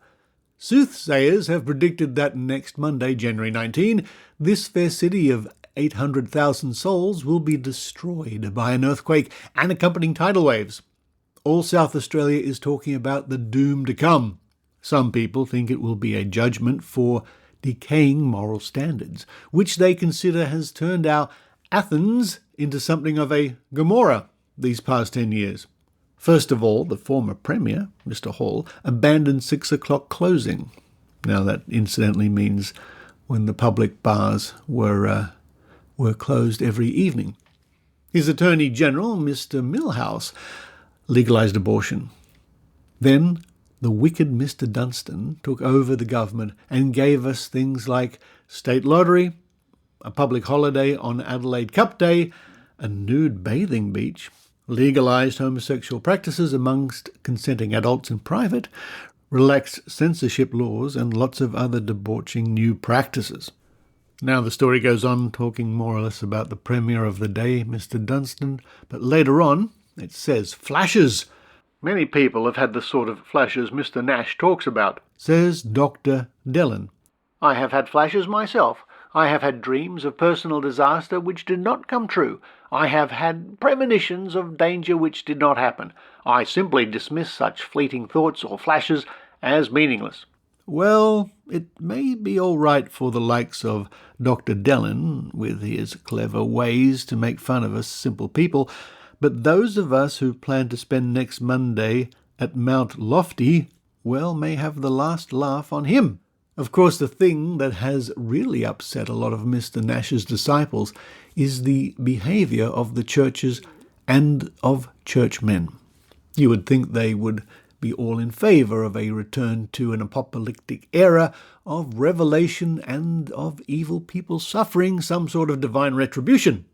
Soothsayers have predicted that next Monday, January 19, this fair city of 800,000 souls will be destroyed by an earthquake and accompanying tidal waves. All South Australia is talking about the doom to come. Some people think it will be a judgment for decaying moral standards, which they consider has turned our Athens into something of a Gomorrah these past 10 years. First of all, the former Premier, Mr. Hall, abandoned 6 o'clock closing. Now that incidentally means when the public bars were closed every evening. His Attorney General, Mr. Millhouse, legalised abortion. Then the wicked Mr. Dunstan took over the government and gave us things like state lottery, a public holiday on Adelaide Cup Day, a nude bathing beach, legalised homosexual practices amongst consenting adults in private, relaxed censorship laws, and lots of other debauching new practices. Now the story goes on, talking more or less about the Premier of the day, Mr. Dunstan, but later on it says flashes. Many people have had the sort of flashes Mr. Nash talks about, says Dr. Dellon. I have had flashes myself. I have had dreams of personal disaster which did not come true. I have had premonitions of danger which did not happen. I simply dismiss such fleeting thoughts or flashes as meaningless. Well, it may be all right for the likes of Dr. Dellon, with his clever ways to make fun of us simple people, but those of us who plan to spend next Monday at Mount Lofty, well, may have the last laugh on him. Of course, the thing that has really upset a lot of Mr. Nash's disciples is the behaviour of the churches and of churchmen. You would think they would be all in favour of a return to an apocalyptic era of revelation and of evil people suffering some sort of divine retribution.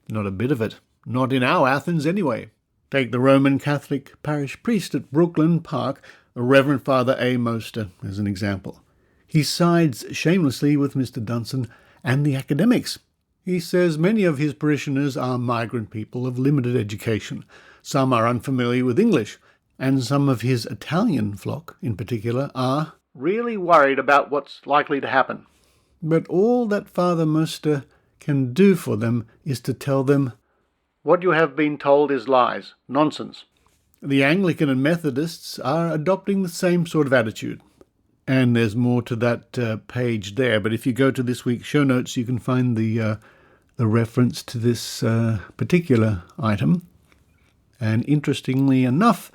Not a bit of it. Not in our Athens, anyway. Take the Roman Catholic parish priest at Brooklyn Park, the Reverend Father A. Moster, as an example. He sides shamelessly with Mr. Dunstan and the academics. He says many of his parishioners are migrant people of limited education. Some are unfamiliar with English, and some of his Italian flock, in particular, are really worried about what's likely to happen. But all that Father Moster can do for them is to tell them, what you have been told is lies, nonsense. The Anglican and Methodists are adopting the same sort of attitude. And there's more to that page there, but if you go to this week's show notes, you can find the reference to this particular item. And interestingly enough,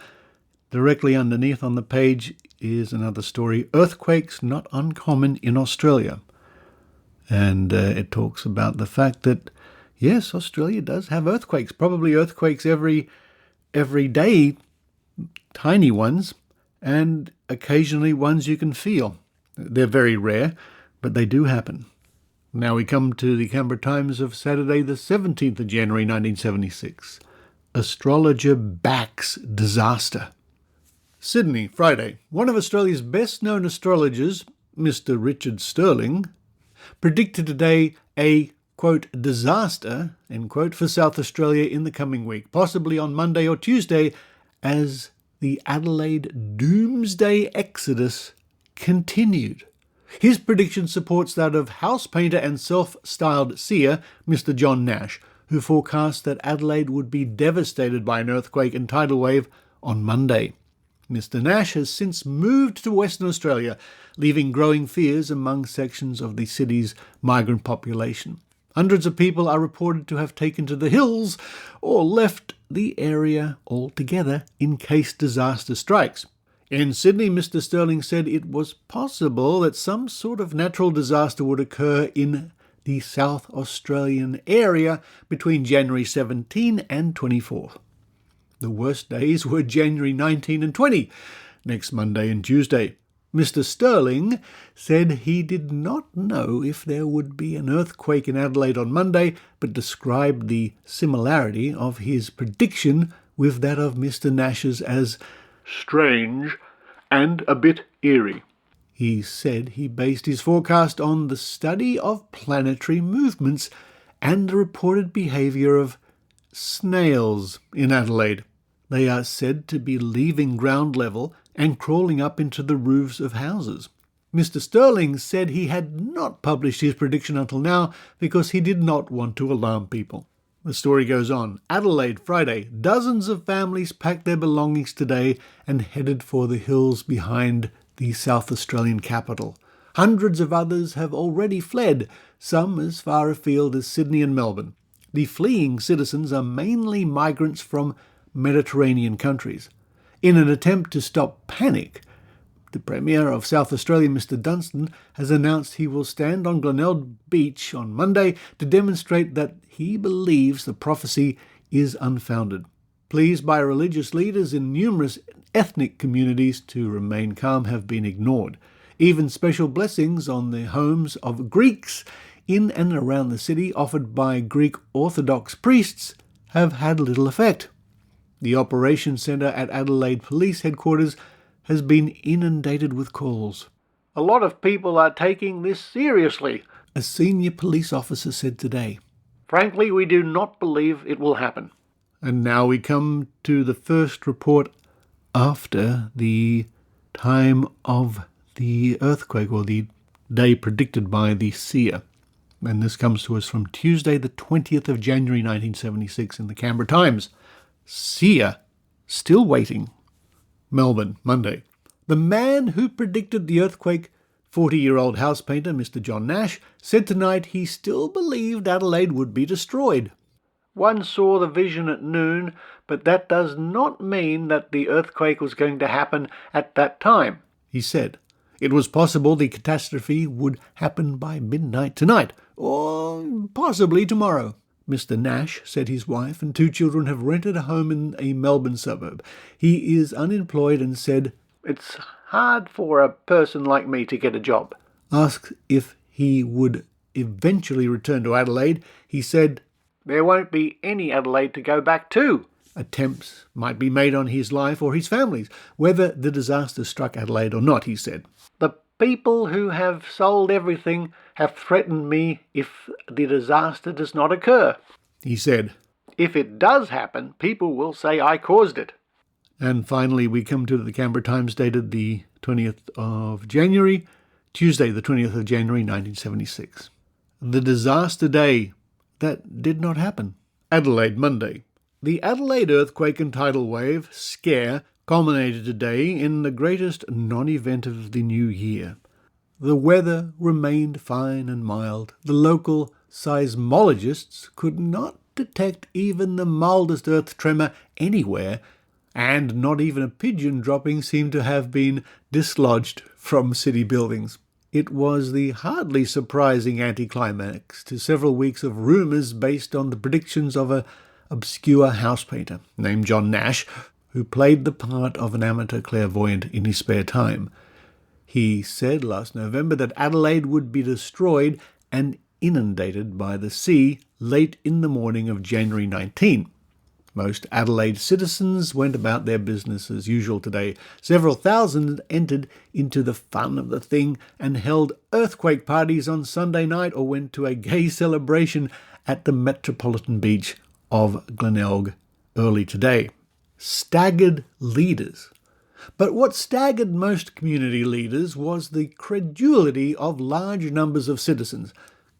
directly underneath on the page is another story, Earthquakes Not Uncommon in Australia. And it talks about the fact that, yes, Australia does have earthquakes, probably earthquakes every day, tiny ones, and occasionally ones you can feel. They're very rare, but they do happen. Now we come to the Canberra Times of Saturday the 17th of January 1976. Astrologer backs disaster. Sydney, Friday. One of Australia's best-known astrologers, Mr. Richard Sterling, predicted today a, quote, disaster, end quote, for South Australia in the coming week, possibly on Monday or Tuesday, as the Adelaide doomsday exodus continued. His prediction supports that of house painter and self-styled seer, Mr. John Nash, who forecast that Adelaide would be devastated by an earthquake and tidal wave on Monday. Mr. Nash has since moved to Western Australia, leaving growing fears among sections of the city's migrant population. Hundreds of people are reported to have taken to the hills or left the area altogether in case disaster strikes. In Sydney, Mr. Sterling said it was possible that some sort of natural disaster would occur in the South Australian area between January 17 and 24. The worst days were January 19 and 20, next Monday and Tuesday. Mr. Sterling said he did not know if there would be an earthquake in Adelaide on Monday, but described the similarity of his prediction with that of Mr. Nash's as strange and a bit eerie. He said he based his forecast on the study of planetary movements and the reported behaviour of snails in Adelaide. They are said to be leaving ground level and crawling up into the roofs of houses. Mr. Sterling said he had not published his prediction until now because he did not want to alarm people. The story goes on. Adelaide, Friday. Dozens of families packed their belongings today and headed for the hills behind the South Australian capital. Hundreds of others have already fled, some as far afield as Sydney and Melbourne. The fleeing citizens are mainly migrants from Mediterranean countries. In an attempt to stop panic, the Premier of South Australia, Mr. Dunstan, has announced he will stand on Glenelg Beach on Monday to demonstrate that he believes the prophecy is unfounded. Pleas by religious leaders in numerous ethnic communities to remain calm have been ignored. Even special blessings on the homes of Greeks in and around the city offered by Greek Orthodox priests have had little effect. The operations centre at Adelaide Police Headquarters has been inundated with calls. "A lot of people are taking this seriously," a senior police officer said today. "Frankly, we do not believe it will happen." And now we come to the first report after the time of the earthquake, or the day predicted by the seer. And this comes to us from Tuesday, the 20th of January 1976 in the Canberra Times. Seer still waiting. Melbourne, Monday. The man who predicted the earthquake, 40-year-old house painter Mr. John Nash, said tonight he still believed Adelaide would be destroyed. "One saw the vision at noon, but that does not mean that the earthquake was going to happen at that time," he said. It was possible the catastrophe would happen by midnight tonight, or possibly tomorrow. Mr. Nash said his wife and 2 children have rented a home in a Melbourne suburb. He is unemployed and said, "It's hard for a person like me to get a job." Asked if he would eventually return to Adelaide, he said, "There won't be any Adelaide to go back to." Attempts might be made on his life or his family's, whether the disaster struck Adelaide or not, he said. "The people who have sold everything have threatened me if the disaster does not occur," he said. "If it does happen, people will say I caused it." And finally, we come to the Canberra Times dated the 20th of January, Tuesday, the 20th of January, 1976. The disaster day that did not happen. Adelaide, Monday. The Adelaide earthquake and tidal wave scare culminated today in the greatest non-event of the new year. The weather remained fine and mild. The local seismologists could not detect even the mildest earth tremor anywhere, and not even a pigeon dropping seemed to have been dislodged from city buildings. It was the hardly surprising anticlimax to several weeks of rumours based on the predictions of an obscure house painter named John Nash, who played the part of an amateur clairvoyant in his spare time. He said last November that Adelaide would be destroyed and inundated by the sea late in the morning of January 19. Most Adelaide citizens went about their business as usual today. Several thousand entered into the fun of the thing and held earthquake parties on Sunday night or went to a gay celebration at the metropolitan beach of Glenelg early today. Staggered leaders. But what staggered most community leaders was the credulity of large numbers of citizens.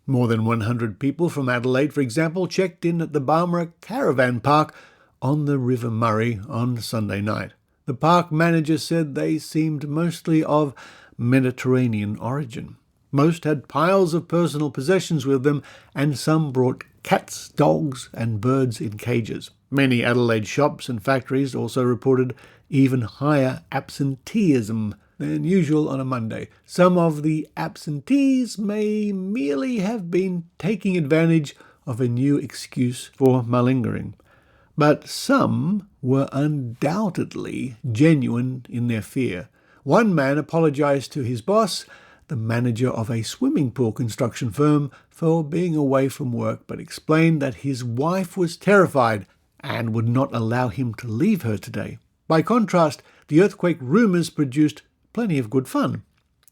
More than 100 people from Adelaide, for example, checked in at the Barmera Caravan Park on the River Murray on Sunday night. The park manager said they seemed mostly of Mediterranean origin. Most had piles of personal possessions with them, and some brought cats, dogs, and birds in cages. Many Adelaide shops and factories also reported even higher absenteeism than usual on a Monday. Some of the absentees may merely have been taking advantage of a new excuse for malingering, but some were undoubtedly genuine in their fear. One man apologized to his boss, the manager of a swimming pool construction firm, for being away from work, but explained that his wife was terrified and would not allow him to leave her today. By contrast, the earthquake rumours produced plenty of good fun.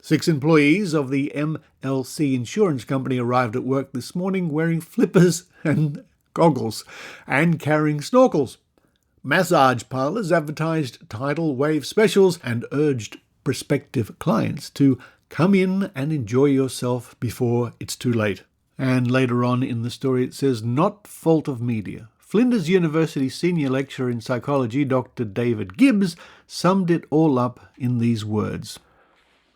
6 employees of the MLC insurance company arrived at work this morning wearing flippers and goggles and carrying snorkels. Massage parlours advertised tidal wave specials and urged prospective clients to come in and enjoy yourself before it's too late. And later on in the story it says, not fault of media. Flinders University senior lecturer in psychology, Dr. David Gibbs, summed it all up in these words.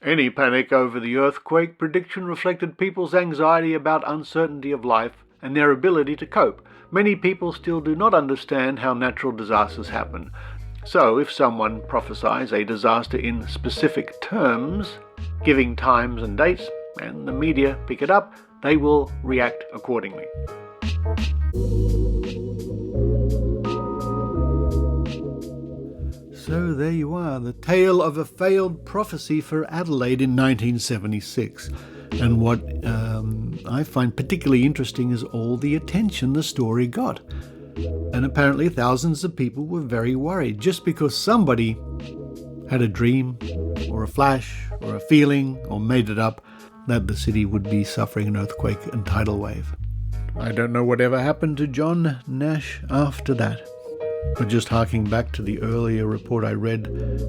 Any panic over the earthquake prediction reflected people's anxiety about uncertainty of life and their ability to cope. Many people still do not understand how natural disasters happen. So if someone prophesies a disaster in specific terms, giving times and dates, and the media pick it up, they will react accordingly. So there you are, the tale of a failed prophecy for Adelaide in 1976. And what I find particularly interesting is all the attention the story got. And apparently thousands of people were very worried just because somebody had a dream or a flash or a feeling or made it up that the city would be suffering an earthquake and tidal wave. I don't know whatever happened to John Nash after that. But just harking back to the earlier report I read,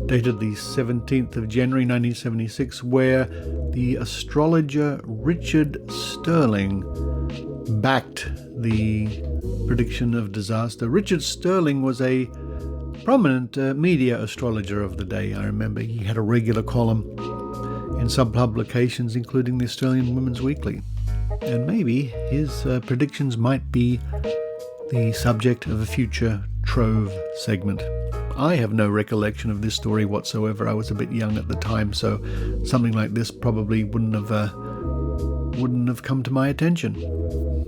dated the 17th of January 1976, where the astrologer Richard Sterling backed the prediction of disaster. Richard Sterling was a prominent media astrologer of the day. I remember he had a regular column in some publications, including the Australian Women's Weekly. And maybe his predictions might be the subject of a future Trove segment. I have no recollection of this story whatsoever. I was a bit young at the time, so something like this probably wouldn't have come to my attention.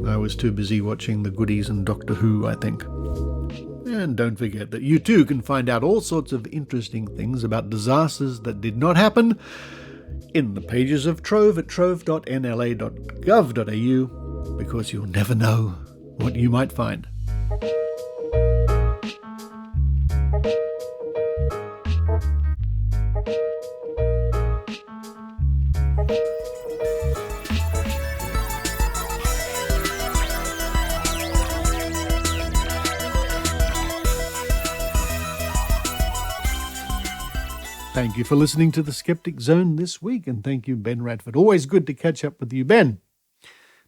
I was too busy watching the goodies and Doctor Who, I think. And don't forget that you too can find out all sorts of interesting things about disasters that did not happen in the pages of Trove at trove.nla.gov.au, because you'll never know what you might find. Thank you for listening to the Skeptic Zone this week, and thank you, Ben Radford. Always good to catch up with you, Ben.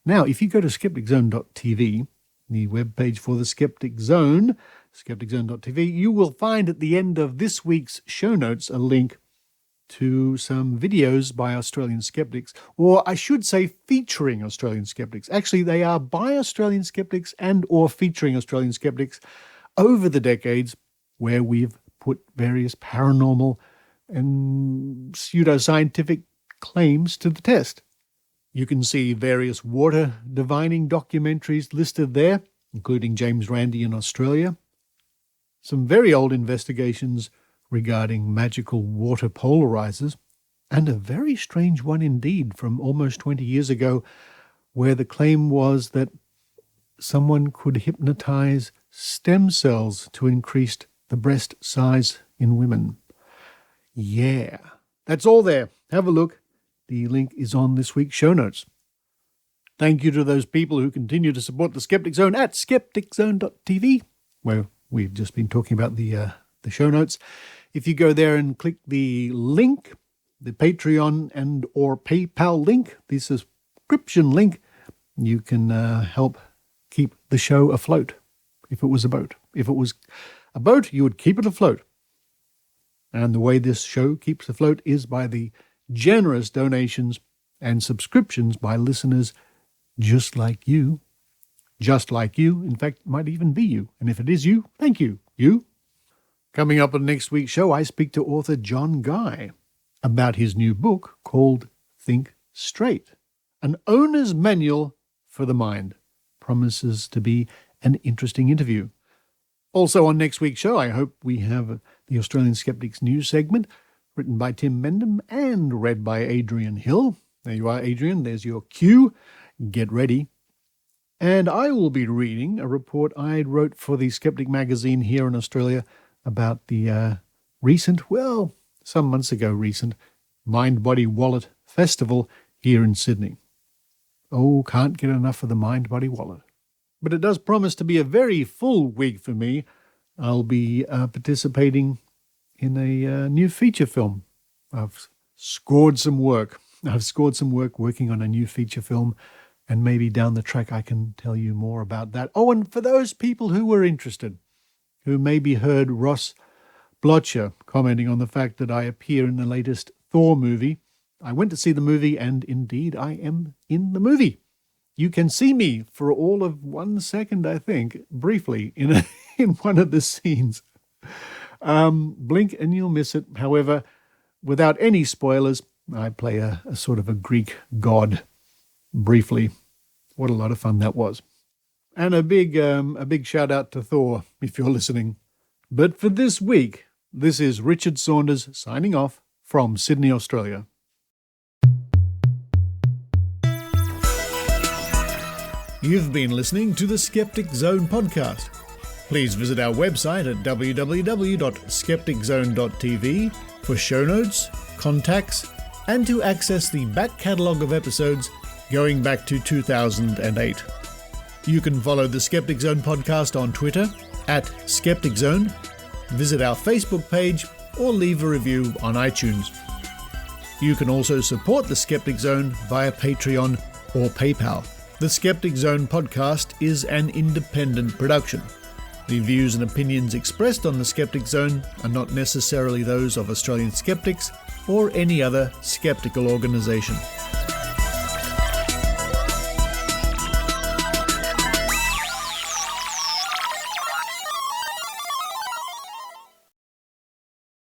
Now, if you go to skepticzone.tv, the webpage for the Skeptic Zone, skepticzone.tv, you will find at the end of this week's show notes a link to some videos by Australian skeptics, or I should say featuring Australian skeptics. Actually, they are by Australian skeptics and or featuring Australian skeptics over the decades, where we've put various paranormal and pseudoscientific claims to the test. You can see various water divining documentaries listed there, including James Randi in Australia, some very old investigations regarding magical water polarizers, and a very strange one indeed from almost 20 years ago, where the claim was that someone could hypnotize stem cells to increase the breast size in women. Yeah, that's all there. Have a look. The link is on this week's show notes. Thank you to those people who continue to support the Skeptic Zone at skepticzone.tv, where we've just been talking about the show notes. If you go there and click the link, the Patreon and or PayPal link, the subscription link, you can help keep the show afloat. If it was a boat. If it was a boat, you would keep it afloat. And the way this show keeps afloat is by the generous donations and subscriptions by listeners just like you. Just like you. In fact, it might even be you. And if it is you, thank you. You. Coming up on next week's show, I speak to author John Guy about his new book called Think Straight, an owner's manual for the mind. Promises to be an interesting interview. Also on next week's show, I hope we have the Australian Skeptics News segment, written by Tim Mendham and read by Adrian Hill. There you are, Adrian. There's your cue. Get ready. And I will be reading a report I wrote for the Skeptic magazine here in Australia about the some months ago recent Mind Body Wallet Festival here in Sydney. Oh, can't get enough of the Mind Body Wallet. But it does promise to be a very full week for me. I'll be participating in a new feature film. I've scored some work working on a new feature film, and maybe down the track I can tell you more about that. Oh, and for those people who were interested, who maybe heard Ross Blotcher commenting on the fact that I appear in the latest Thor movie, I went to see the movie, and indeed I am in the movie. You can see me for all of 1 second, I think, briefly, in one of the scenes. Blink and you'll miss it. However, without any spoilers, I play a sort of a Greek god, briefly. What a lot of fun that was. And a big shout out to Thor, if you're listening. But for this week, this is Richard Saunders signing off from Sydney, Australia. You've been listening to the Skeptic Zone podcast. Please visit our website at www.skepticzone.tv for show notes, contacts, and to access the back catalogue of episodes going back to 2008. You can follow the Skeptic Zone podcast on Twitter at Skeptic Zone, visit our Facebook page, or leave a review on iTunes. You can also support the Skeptic Zone via Patreon or PayPal. The Skeptic Zone podcast is an independent production. The views and opinions expressed on the Skeptic Zone are not necessarily those of Australian skeptics or any other skeptical organisation.